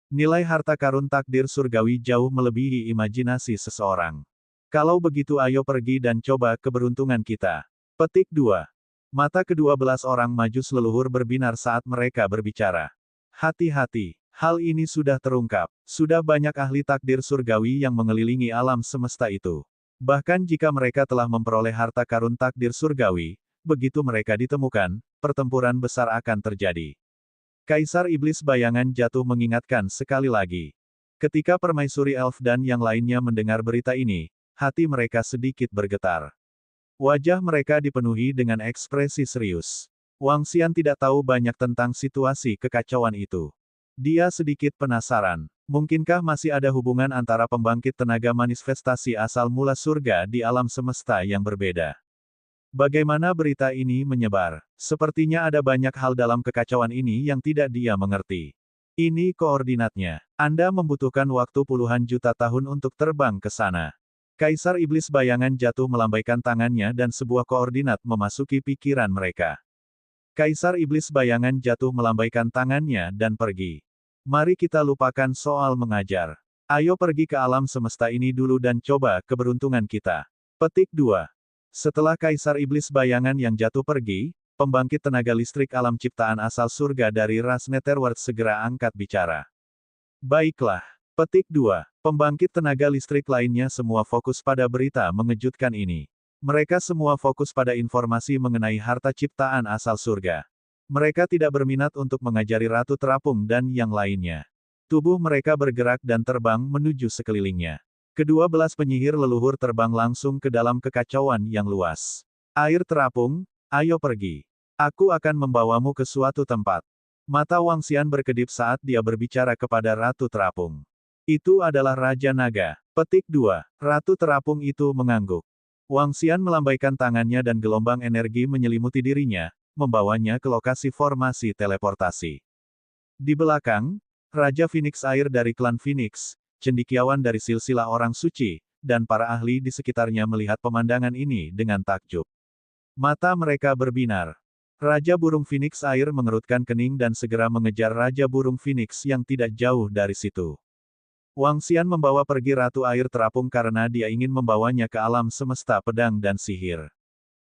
Nilai harta karun takdir surgawi jauh melebihi imajinasi seseorang. Kalau begitu ayo pergi dan coba keberuntungan kita. Petik 2. Mata ke-12 orang majus leluhur berbinar saat mereka berbicara. Hati-hati, hal ini sudah terungkap. Sudah banyak ahli takdir surgawi yang mengelilingi alam semesta itu. Bahkan jika mereka telah memperoleh harta karun takdir surgawi, begitu mereka ditemukan, pertempuran besar akan terjadi. Kaisar Iblis Bayangan jatuh mengingatkan sekali lagi. Ketika permaisuri elf dan yang lainnya mendengar berita ini, hati mereka sedikit bergetar. Wajah mereka dipenuhi dengan ekspresi serius. Wang Xian tidak tahu banyak tentang situasi kekacauan itu. Dia sedikit penasaran. Mungkinkah masih ada hubungan antara pembangkit tenaga manifestasi asal mula surga di alam semesta yang berbeda? Bagaimana berita ini menyebar? Sepertinya ada banyak hal dalam kekacauan ini yang tidak dia mengerti. Ini koordinatnya. Anda membutuhkan waktu puluhan juta tahun untuk terbang ke sana. Kaisar Iblis Bayangan jatuh melambaikan tangannya dan sebuah koordinat memasuki pikiran mereka. Kaisar Iblis Bayangan jatuh melambaikan tangannya dan pergi. Mari kita lupakan soal mengajar. Ayo pergi ke alam semesta ini dulu dan coba keberuntungan kita. Petik 2. Setelah Kaisar Iblis Bayangan yang jatuh pergi, pembangkit tenaga listrik alam ciptaan asal surga dari ras Netherworld segera angkat bicara. Baiklah. Petik 2. Pembangkit tenaga listrik lainnya semua fokus pada berita mengejutkan ini. Mereka semua fokus pada informasi mengenai harta ciptaan asal surga. Mereka tidak berminat untuk mengajari Ratu Terapung dan yang lainnya. Tubuh mereka bergerak dan terbang menuju sekelilingnya. Ke-12 penyihir leluhur terbang langsung ke dalam kekacauan yang luas. Air Terapung, ayo pergi. Aku akan membawamu ke suatu tempat. Mata Wang Xian berkedip saat dia berbicara kepada Ratu Terapung. Itu adalah Raja Naga. Petik 2. Ratu Terapung itu mengangguk. Wang Xian melambaikan tangannya dan gelombang energi menyelimuti dirinya, membawanya ke lokasi formasi teleportasi. Di belakang, Raja Phoenix Air dari klan Phoenix, cendekiawan dari silsilah orang suci, dan para ahli di sekitarnya melihat pemandangan ini dengan takjub. Mata mereka berbinar. Raja Burung Phoenix Air mengerutkan kening dan segera mengejar Raja Burung Phoenix yang tidak jauh dari situ. Wang Xian membawa pergi Ratu Air Terapung karena dia ingin membawanya ke alam semesta pedang dan sihir.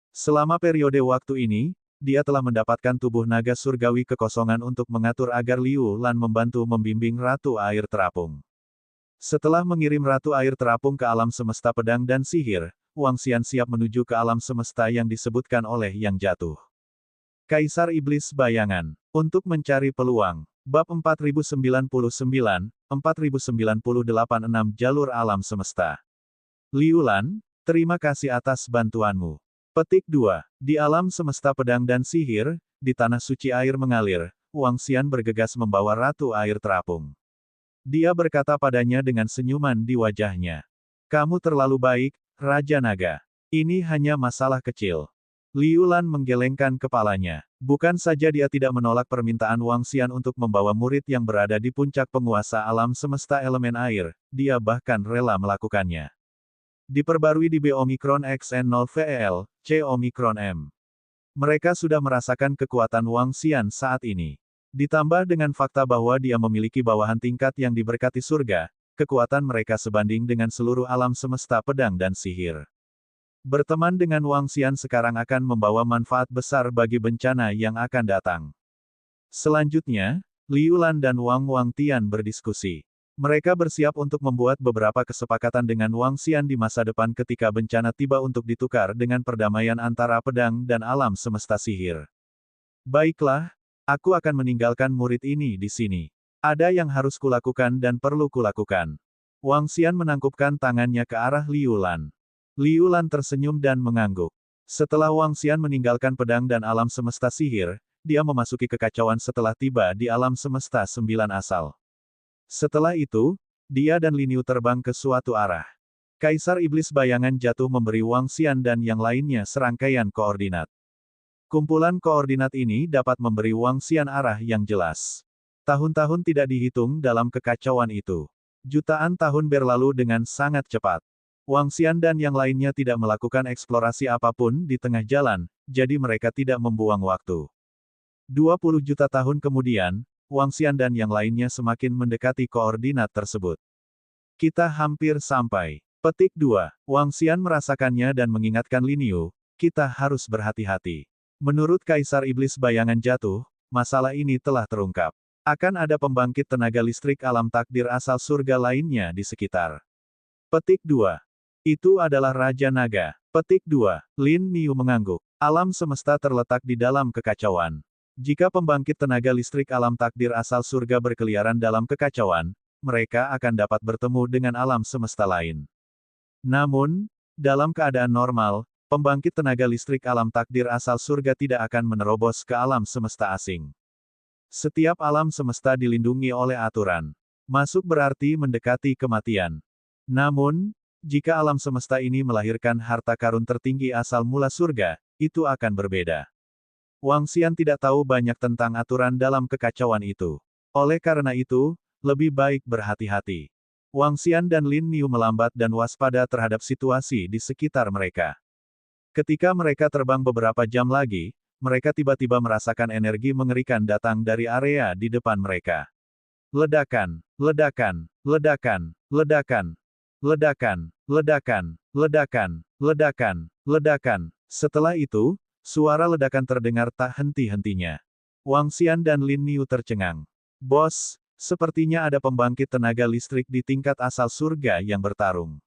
Selama periode waktu ini, dia telah mendapatkan tubuh naga surgawi kekosongan untuk mengatur agar Liu Lan membantu membimbing Ratu Air Terapung. Setelah mengirim Ratu Air Terapung ke alam semesta pedang dan sihir, Wang Xian siap menuju ke alam semesta yang disebutkan oleh Yang Jatuh. Kaisar Iblis Bayangan. Untuk mencari peluang. Bab 4099, 4098 6 Jalur Alam Semesta. Liu Lan, terima kasih atas bantuanmu. Petik 2. Di alam semesta pedang dan sihir, di tanah suci air mengalir, Wang Xian bergegas membawa Ratu Air Terapung. Dia berkata padanya dengan senyuman di wajahnya. Kamu terlalu baik, Raja Naga. Ini hanya masalah kecil. Liu Lan menggelengkan kepalanya. Bukan saja dia tidak menolak permintaan Wang Xian untuk membawa murid yang berada di puncak penguasa alam semesta elemen air, dia bahkan rela melakukannya. Diperbarui di B Omicron XN0 VEL, C Omicron M. Mereka sudah merasakan kekuatan Wang Xian saat ini. Ditambah dengan fakta bahwa dia memiliki bawahan tingkat yang diberkati surga, kekuatan mereka sebanding dengan seluruh alam semesta pedang dan sihir. Berteman dengan Wang Xian sekarang akan membawa manfaat besar bagi bencana yang akan datang. Selanjutnya, Liu Lan dan Wang Tian berdiskusi. Mereka bersiap untuk membuat beberapa kesepakatan dengan Wang Xian di masa depan ketika bencana tiba untuk ditukar dengan perdamaian antara pedang dan alam semesta sihir. Baiklah, aku akan meninggalkan murid ini di sini. Ada yang harus kulakukan dan perlu kulakukan. Wang Xian menangkupkan tangannya ke arah Liu Lan. Liu Lan tersenyum dan mengangguk. Setelah Wang Xian meninggalkan pedang dan alam semesta sihir, dia memasuki kekacauan setelah tiba di alam semesta 9 asal. Setelah itu, dia dan Lin Yu terbang ke suatu arah. Kaisar Iblis Bayangan jatuh memberi Wang Xian dan yang lainnya serangkaian koordinat. Kumpulan koordinat ini dapat memberi Wang Xian arah yang jelas. Tahun-tahun tidak dihitung dalam kekacauan itu. Jutaan tahun berlalu dengan sangat cepat. Wang Xian dan yang lainnya tidak melakukan eksplorasi apapun di tengah jalan, jadi mereka tidak membuang waktu. 20 juta tahun kemudian, Wang Xian dan yang lainnya semakin mendekati koordinat tersebut. Kita hampir sampai. Petik 2. Wang Xian merasakannya dan mengingatkan Lin Yu, kita harus berhati-hati. Menurut Kaisar Iblis Bayangan jatuh, masalah ini telah terungkap. Akan ada pembangkit tenaga listrik alam takdir asal surga lainnya di sekitar. Petik 2. Itu adalah Raja Naga. Petik 2. Lin Yu mengangguk. Alam semesta terletak di dalam kekacauan. Jika pembangkit tenaga listrik alam takdir asal surga berkeliaran dalam kekacauan, mereka akan dapat bertemu dengan alam semesta lain. Namun, dalam keadaan normal, pembangkit tenaga listrik alam takdir asal surga tidak akan menerobos ke alam semesta asing. Setiap alam semesta dilindungi oleh aturan. Masuk berarti mendekati kematian. Namun, jika alam semesta ini melahirkan harta karun tertinggi asal mula surga, itu akan berbeda. Wang Xian tidak tahu banyak tentang aturan dalam kekacauan itu. Oleh karena itu, lebih baik berhati-hati. Wang Xian dan Lin Yu melambat dan waspada terhadap situasi di sekitar mereka. Ketika mereka terbang beberapa jam lagi, mereka tiba-tiba merasakan energi mengerikan datang dari area di depan mereka. Ledakan, ledakan, ledakan, ledakan, ledakan, ledakan, ledakan, ledakan, ledakan. Setelah itu, suara ledakan terdengar tak henti-hentinya. Wang Xian dan Lin Yu tercengang. Bos, sepertinya ada pembangkit tenaga listrik di tingkat asal surga yang bertarung.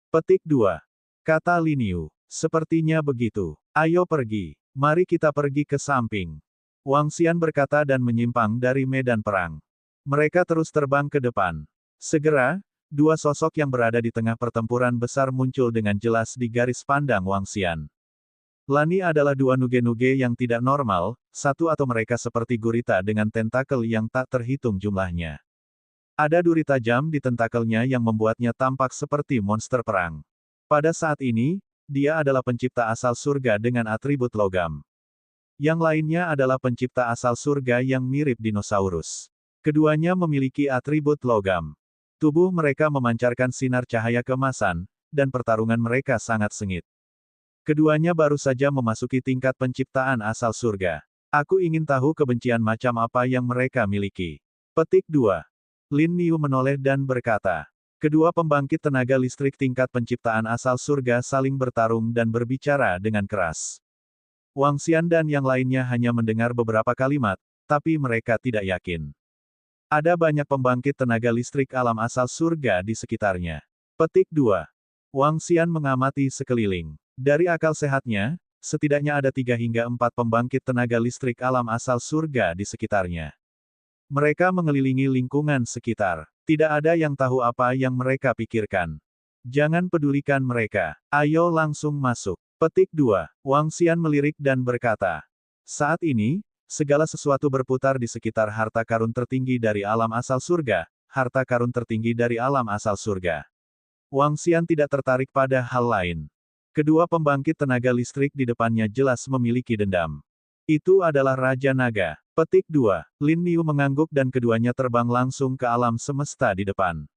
Petik 2. Kata Lin Yu. Sepertinya begitu. Ayo pergi. Mari kita pergi ke samping. Wang Xian berkata dan menyimpang dari medan perang. Mereka terus terbang ke depan. Segera, dua sosok yang berada di tengah pertempuran besar muncul dengan jelas di garis pandang Wang Xian. Lani adalah dua nuge-nuge yang tidak normal, satu atau mereka seperti gurita dengan tentakel yang tak terhitung jumlahnya. Ada duri tajam di tentakelnya yang membuatnya tampak seperti monster perang. Pada saat ini, dia adalah pencipta asal surga dengan atribut logam. Yang lainnya adalah pencipta asal surga yang mirip dinosaurus. Keduanya memiliki atribut logam. Tubuh mereka memancarkan sinar cahaya keemasan, dan pertarungan mereka sangat sengit. Keduanya baru saja memasuki tingkat penciptaan asal surga. Aku ingin tahu kebencian macam apa yang mereka miliki. Petik 2. Lin Yu menoleh dan berkata. Kedua pembangkit tenaga listrik tingkat penciptaan asal surga saling bertarung dan berbicara dengan keras. Wang Xian dan yang lainnya hanya mendengar beberapa kalimat, tapi mereka tidak yakin. Ada banyak pembangkit tenaga listrik alam asal surga di sekitarnya. Petik 2. Wang Xian mengamati sekeliling. Dari akal sehatnya, setidaknya ada 3 hingga 4 pembangkit tenaga listrik alam asal surga di sekitarnya. Mereka mengelilingi lingkungan sekitar. Tidak ada yang tahu apa yang mereka pikirkan. Jangan pedulikan mereka. Ayo langsung masuk. Petik 2. Wang Xian melirik dan berkata. Saat ini, segala sesuatu berputar di sekitar harta karun tertinggi dari alam asal surga, harta karun tertinggi dari alam asal surga. Wang Xian tidak tertarik pada hal lain. Kedua pembangkit tenaga listrik di depannya jelas memiliki dendam. Itu adalah Raja Naga. Petik 2. Lin Yu mengangguk dan keduanya terbang langsung ke alam semesta di depan.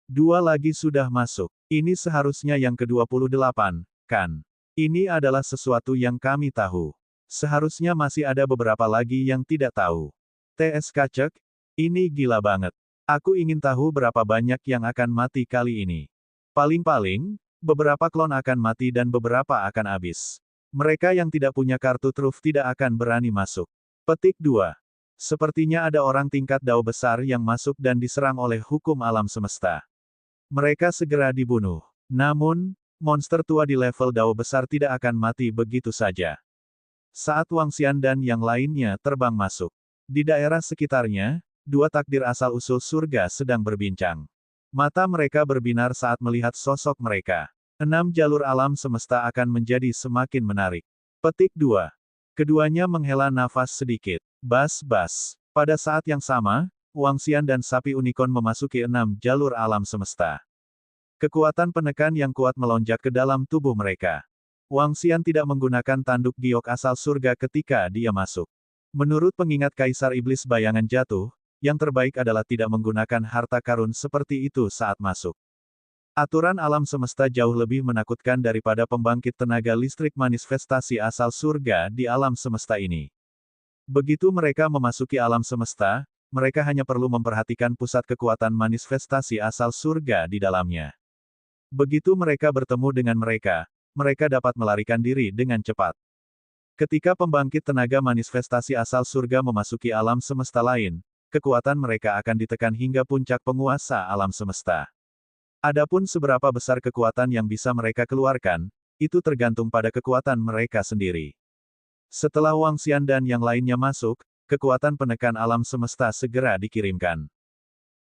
Dua lagi sudah masuk. Ini seharusnya yang ke-28, kan? Ini adalah sesuatu yang kami tahu. Seharusnya masih ada beberapa lagi yang tidak tahu. TS Kacek, ini gila banget. Aku ingin tahu berapa banyak yang akan mati kali ini. Paling-paling, beberapa klon akan mati dan beberapa akan habis. Mereka yang tidak punya kartu truf tidak akan berani masuk. Petik 2. Sepertinya ada orang tingkat Dao besar yang masuk dan diserang oleh hukum alam semesta. Mereka segera dibunuh. Namun, monster tua di level Dao besar tidak akan mati begitu saja. Saat Wang Xian dan yang lainnya terbang masuk. Di daerah sekitarnya, dua takdir asal-usul surga sedang berbincang. Mata mereka berbinar saat melihat sosok mereka. 6 jalur alam semesta akan menjadi semakin menarik. Petik 2. Keduanya menghela nafas sedikit. Bas-bas. Pada saat yang sama, Wang Xian dan sapi unicorn memasuki 6 jalur alam semesta. Kekuatan penekan yang kuat melonjak ke dalam tubuh mereka. Wang Xian tidak menggunakan tanduk giok asal surga ketika dia masuk. Menurut pengingat Kaisar Iblis Bayangan Jatuh, yang terbaik adalah tidak menggunakan harta karun seperti itu saat masuk. Aturan alam semesta jauh lebih menakutkan daripada pembangkit tenaga listrik manifestasi asal surga di alam semesta ini. Begitu mereka memasuki alam semesta, mereka hanya perlu memperhatikan pusat kekuatan manifestasi asal surga di dalamnya. Begitu mereka bertemu dengan mereka dapat melarikan diri dengan cepat. Ketika pembangkit tenaga manifestasi asal surga memasuki alam semesta lain, kekuatan mereka akan ditekan hingga puncak penguasa alam semesta. Adapun seberapa besar kekuatan yang bisa mereka keluarkan, itu tergantung pada kekuatan mereka sendiri. Setelah Wang Xian dan yang lainnya masuk, kekuatan penekan alam semesta segera dikirimkan.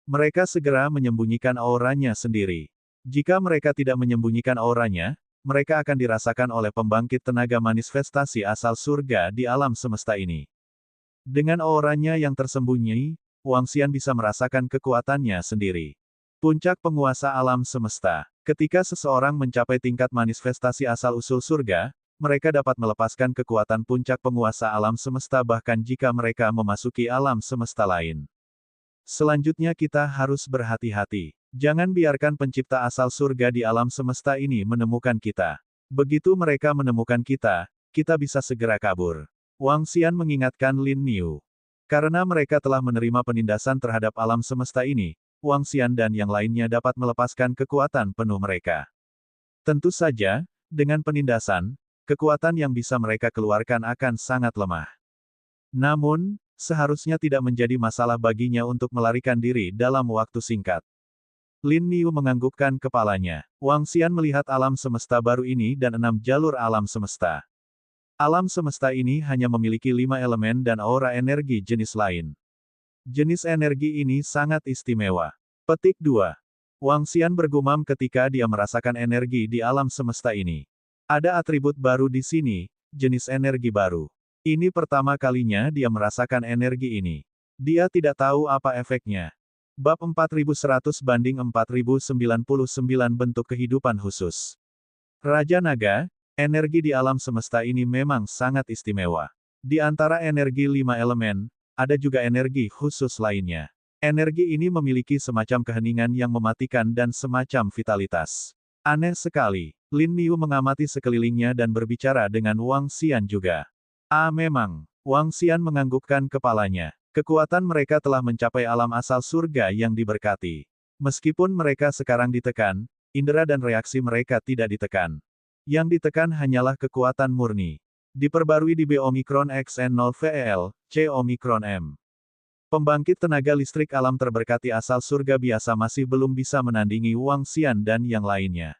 Mereka segera menyembunyikan auranya sendiri. Jika mereka tidak menyembunyikan auranya, mereka akan dirasakan oleh pembangkit tenaga manifestasi asal surga di alam semesta ini. Dengan auranya yang tersembunyi, Wang Xian bisa merasakan kekuatannya sendiri. Puncak penguasa alam semesta. Ketika seseorang mencapai tingkat manifestasi asal-usul surga, mereka dapat melepaskan kekuatan puncak penguasa alam semesta bahkan jika mereka memasuki alam semesta lain. Selanjutnya kita harus berhati-hati. Jangan biarkan pencipta asal surga di alam semesta ini menemukan kita. Begitu mereka menemukan kita, kita bisa segera kabur. Wang Xian mengingatkan Lin Niu. Karena mereka telah menerima penindasan terhadap alam semesta ini, Wang Xian dan yang lainnya dapat melepaskan kekuatan penuh mereka. Tentu saja, dengan penindasan, kekuatan yang bisa mereka keluarkan akan sangat lemah. Namun, seharusnya tidak menjadi masalah baginya untuk melarikan diri dalam waktu singkat. Lin Niu menganggukkan kepalanya. Wang Xian melihat alam semesta baru ini dan 6 jalur alam semesta. Alam semesta ini hanya memiliki 5 elemen dan aura energi jenis lain. Jenis energi ini sangat istimewa. Petik 2. Wang Xian bergumam ketika dia merasakan energi di alam semesta ini. Ada atribut baru di sini, jenis energi baru. Ini pertama kalinya dia merasakan energi ini. Dia tidak tahu apa efeknya. Bab 4100 banding 4099 bentuk kehidupan khusus. Raja Naga, energi di alam semesta ini memang sangat istimewa. Di antara energi 5 elemen, ada juga energi khusus lainnya. Energi ini memiliki semacam keheningan yang mematikan dan semacam vitalitas. Aneh sekali. Lin Niu mengamati sekelilingnya dan berbicara dengan Wang Xian juga. Memang. Wang Xian menganggukkan kepalanya. Kekuatan mereka telah mencapai alam asal surga yang diberkati. Meskipun mereka sekarang ditekan, indera dan reaksi mereka tidak ditekan. Yang ditekan hanyalah kekuatan murni. Diperbarui di B Omicron XN0 VEL, C Omicron M. Pembangkit tenaga listrik alam terberkati asal surga biasa masih belum bisa menandingi Wang Xian dan yang lainnya.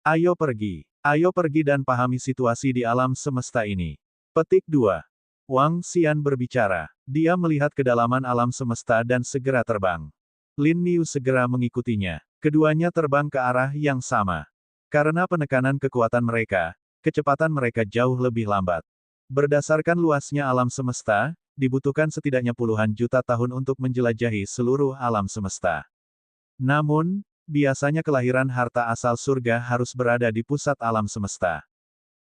Ayo pergi dan pahami situasi di alam semesta ini. Petik 2. Wang Xian berbicara. Dia melihat kedalaman alam semesta dan segera terbang. Lin Niu segera mengikutinya. Keduanya terbang ke arah yang sama. Karena penekanan kekuatan mereka, kecepatan mereka jauh lebih lambat. Berdasarkan luasnya alam semesta, dibutuhkan setidaknya puluhan juta tahun untuk menjelajahi seluruh alam semesta. Namun, biasanya kelahiran harta asal surga harus berada di pusat alam semesta.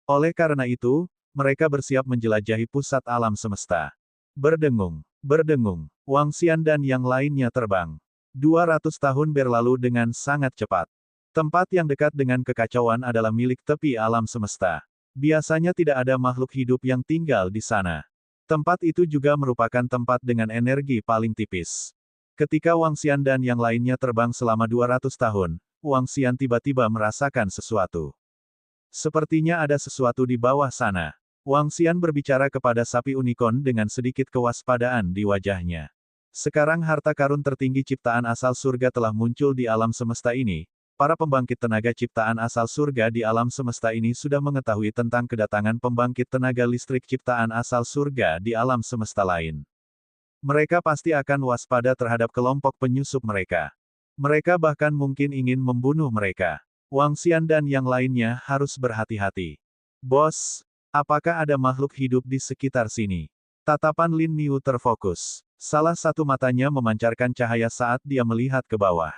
Oleh karena itu, mereka bersiap menjelajahi pusat alam semesta. Berdengung. Wang Xian dan yang lainnya terbang. 200 tahun berlalu dengan sangat cepat. Tempat yang dekat dengan kekacauan adalah milik tepi alam semesta. Biasanya tidak ada makhluk hidup yang tinggal di sana. Tempat itu juga merupakan tempat dengan energi paling tipis. Ketika Wang Xian dan yang lainnya terbang selama 200 tahun, Wang Xian tiba-tiba merasakan sesuatu. Sepertinya ada sesuatu di bawah sana. Wang Xian berbicara kepada sapi unicorn dengan sedikit kewaspadaan di wajahnya. Sekarang harta karun tertinggi ciptaan asal surga telah muncul di alam semesta ini. Para pembangkit tenaga ciptaan asal surga di alam semesta ini sudah mengetahui tentang kedatangan pembangkit tenaga listrik ciptaan asal surga di alam semesta lain. Mereka pasti akan waspada terhadap kelompok penyusup mereka. Mereka bahkan mungkin ingin membunuh mereka. Wang Xian dan yang lainnya harus berhati-hati. Bos, apakah ada makhluk hidup di sekitar sini? Tatapan Lin Niu terfokus. Salah satu matanya memancarkan cahaya saat dia melihat ke bawah.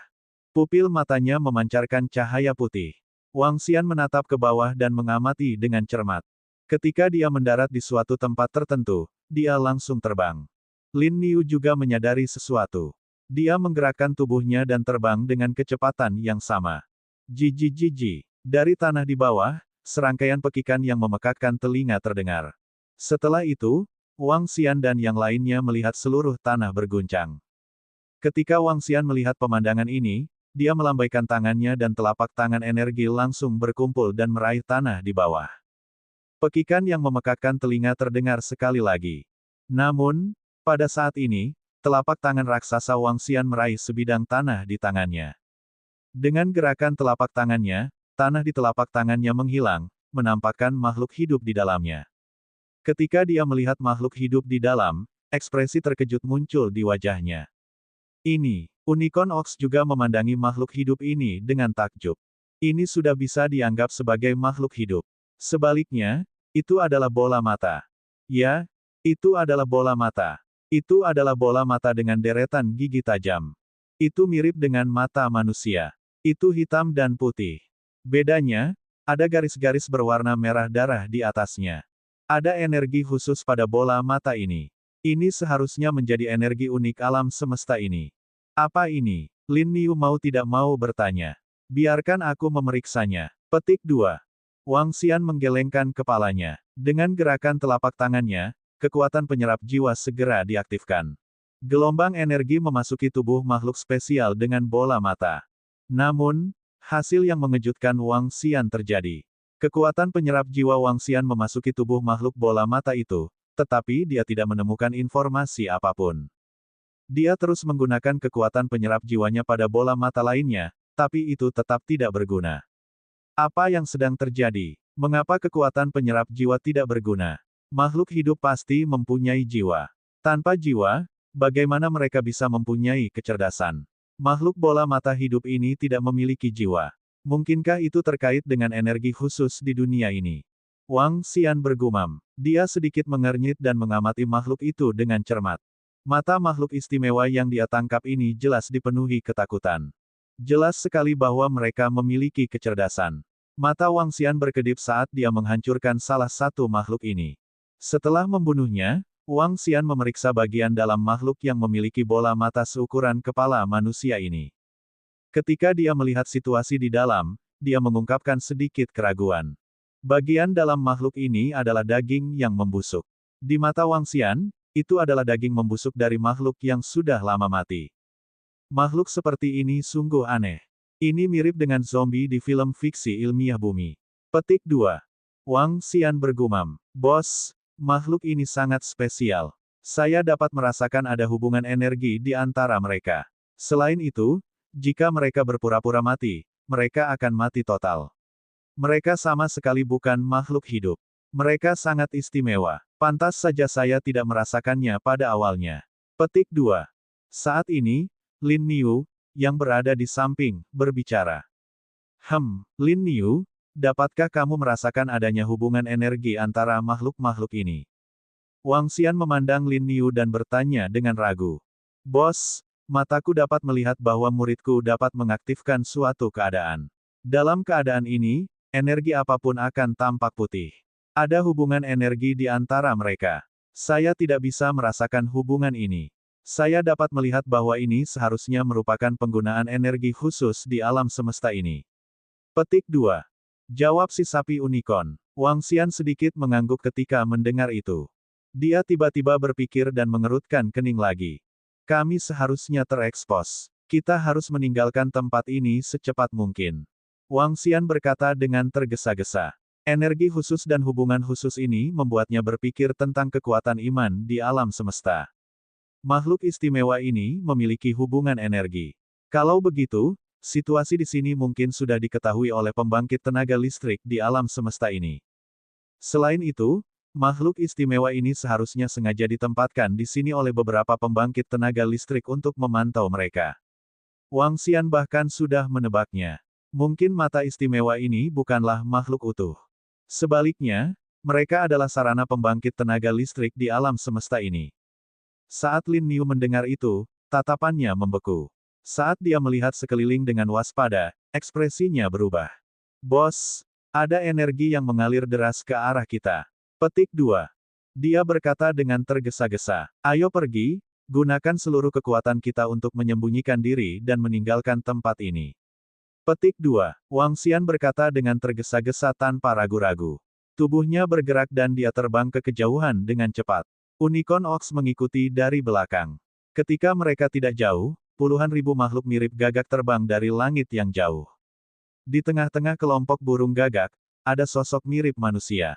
Pupil matanya memancarkan cahaya putih. Wang Xian menatap ke bawah dan mengamati dengan cermat. Ketika dia mendarat di suatu tempat tertentu, dia langsung terbang. Lin Niu juga menyadari sesuatu. Dia menggerakkan tubuhnya dan terbang dengan kecepatan yang sama. Jiji-jiji. Dari tanah di bawah, serangkaian pekikan yang memekakkan telinga terdengar. Setelah itu, Wang Xian dan yang lainnya melihat seluruh tanah berguncang. Ketika Wang Xian melihat pemandangan ini, dia melambaikan tangannya dan telapak tangan energi langsung berkumpul dan meraih tanah di bawah. Pekikan yang memekakkan telinga terdengar sekali lagi. Namun, pada saat ini, telapak tangan raksasa Wang Xian meraih sebidang tanah di tangannya. Dengan gerakan telapak tangannya, tanah di telapak tangannya menghilang, menampakkan makhluk hidup di dalamnya. Ketika dia melihat makhluk hidup di dalam, ekspresi terkejut muncul di wajahnya. Ini, Unicorn Ox juga memandangi makhluk hidup ini dengan takjub. Ini sudah bisa dianggap sebagai makhluk hidup. Sebaliknya, itu adalah bola mata. Ya, itu adalah bola mata. Itu adalah bola mata dengan deretan gigi tajam. Itu mirip dengan mata manusia. Itu hitam dan putih. Bedanya, ada garis-garis berwarna merah darah di atasnya. Ada energi khusus pada bola mata ini. Ini seharusnya menjadi energi unik alam semesta ini. Apa ini? Lin Niu mau tidak mau bertanya. Biarkan aku memeriksanya. Petik 2. Wang Xian menggelengkan kepalanya. Dengan gerakan telapak tangannya, kekuatan penyerap jiwa segera diaktifkan. Gelombang energi memasuki tubuh makhluk spesial dengan bola mata. Namun, hasil yang mengejutkan Wang Xian terjadi. Kekuatan penyerap jiwa Wang Xian memasuki tubuh makhluk bola mata itu, tetapi dia tidak menemukan informasi apapun. Dia terus menggunakan kekuatan penyerap jiwanya pada bola mata lainnya, tapi itu tetap tidak berguna. Apa yang sedang terjadi? Mengapa kekuatan penyerap jiwa tidak berguna? Makhluk hidup pasti mempunyai jiwa. Tanpa jiwa, bagaimana mereka bisa mempunyai kecerdasan? Makhluk bola mata hidup ini tidak memiliki jiwa. Mungkinkah itu terkait dengan energi khusus di dunia ini? Wang Xian bergumam. Dia sedikit mengernyit dan mengamati makhluk itu dengan cermat. Mata makhluk istimewa yang dia tangkap ini jelas dipenuhi ketakutan. Jelas sekali bahwa mereka memiliki kecerdasan. Mata Wang Xian berkedip saat dia menghancurkan salah satu makhluk ini. Setelah membunuhnya, Wang Xian memeriksa bagian dalam makhluk yang memiliki bola mata seukuran kepala manusia ini. Ketika dia melihat situasi di dalam, dia mengungkapkan sedikit keraguan. Bagian dalam makhluk ini adalah daging yang membusuk. Di mata Wang Xian, itu adalah daging membusuk dari makhluk yang sudah lama mati. Makhluk seperti ini sungguh aneh. Ini mirip dengan zombie di film fiksi ilmiah bumi. Petik 2. Wang Xian bergumam. Bos, makhluk ini sangat spesial. Saya dapat merasakan ada hubungan energi di antara mereka. Selain itu, jika mereka berpura-pura mati, mereka akan mati total. Mereka sama sekali bukan makhluk hidup. Mereka sangat istimewa. Pantas saja saya tidak merasakannya pada awalnya. Petik 2. Saat ini, Lin Niu, yang berada di samping, berbicara. Lin Niu, dapatkah kamu merasakan adanya hubungan energi antara makhluk-makhluk ini? Wang Xian memandang Lin Niu dan bertanya dengan ragu. Bos, mataku dapat melihat bahwa muridku dapat mengaktifkan suatu keadaan. Dalam keadaan ini, energi apapun akan tampak putih. Ada hubungan energi di antara mereka. Saya tidak bisa merasakan hubungan ini. Saya dapat melihat bahwa ini seharusnya merupakan penggunaan energi khusus di alam semesta ini. Petik 2. Jawab si sapi unicorn. Wang Xian sedikit mengangguk ketika mendengar itu. Dia tiba-tiba berpikir dan mengerutkan kening lagi. Kami seharusnya terekspos. Kita harus meninggalkan tempat ini secepat mungkin. Wang Xian berkata dengan tergesa-gesa. Energi khusus dan hubungan khusus ini membuatnya berpikir tentang kekuatan iman di alam semesta. Makhluk istimewa ini memiliki hubungan energi. Kalau begitu, situasi di sini mungkin sudah diketahui oleh pembangkit tenaga listrik di alam semesta ini. Selain itu, makhluk istimewa ini seharusnya sengaja ditempatkan di sini oleh beberapa pembangkit tenaga listrik untuk memantau mereka. Wang Xian bahkan sudah menebaknya. Mungkin mata istimewa ini bukanlah makhluk utuh. Sebaliknya, mereka adalah sarana pembangkit tenaga listrik di alam semesta ini. Saat Lin Niu mendengar itu, tatapannya membeku. Saat dia melihat sekeliling dengan waspada, ekspresinya berubah. Bos, ada energi yang mengalir deras ke arah kita. Petik 2. Dia berkata dengan tergesa-gesa. Ayo pergi, gunakan seluruh kekuatan kita untuk menyembunyikan diri dan meninggalkan tempat ini. Petik 2. Wang Xian berkata dengan tergesa-gesa tanpa ragu-ragu. Tubuhnya bergerak dan dia terbang ke kejauhan dengan cepat. Unicorn Ox mengikuti dari belakang. Ketika mereka tidak jauh, puluhan ribu makhluk mirip gagak terbang dari langit yang jauh. Di tengah-tengah kelompok burung gagak, ada sosok mirip manusia.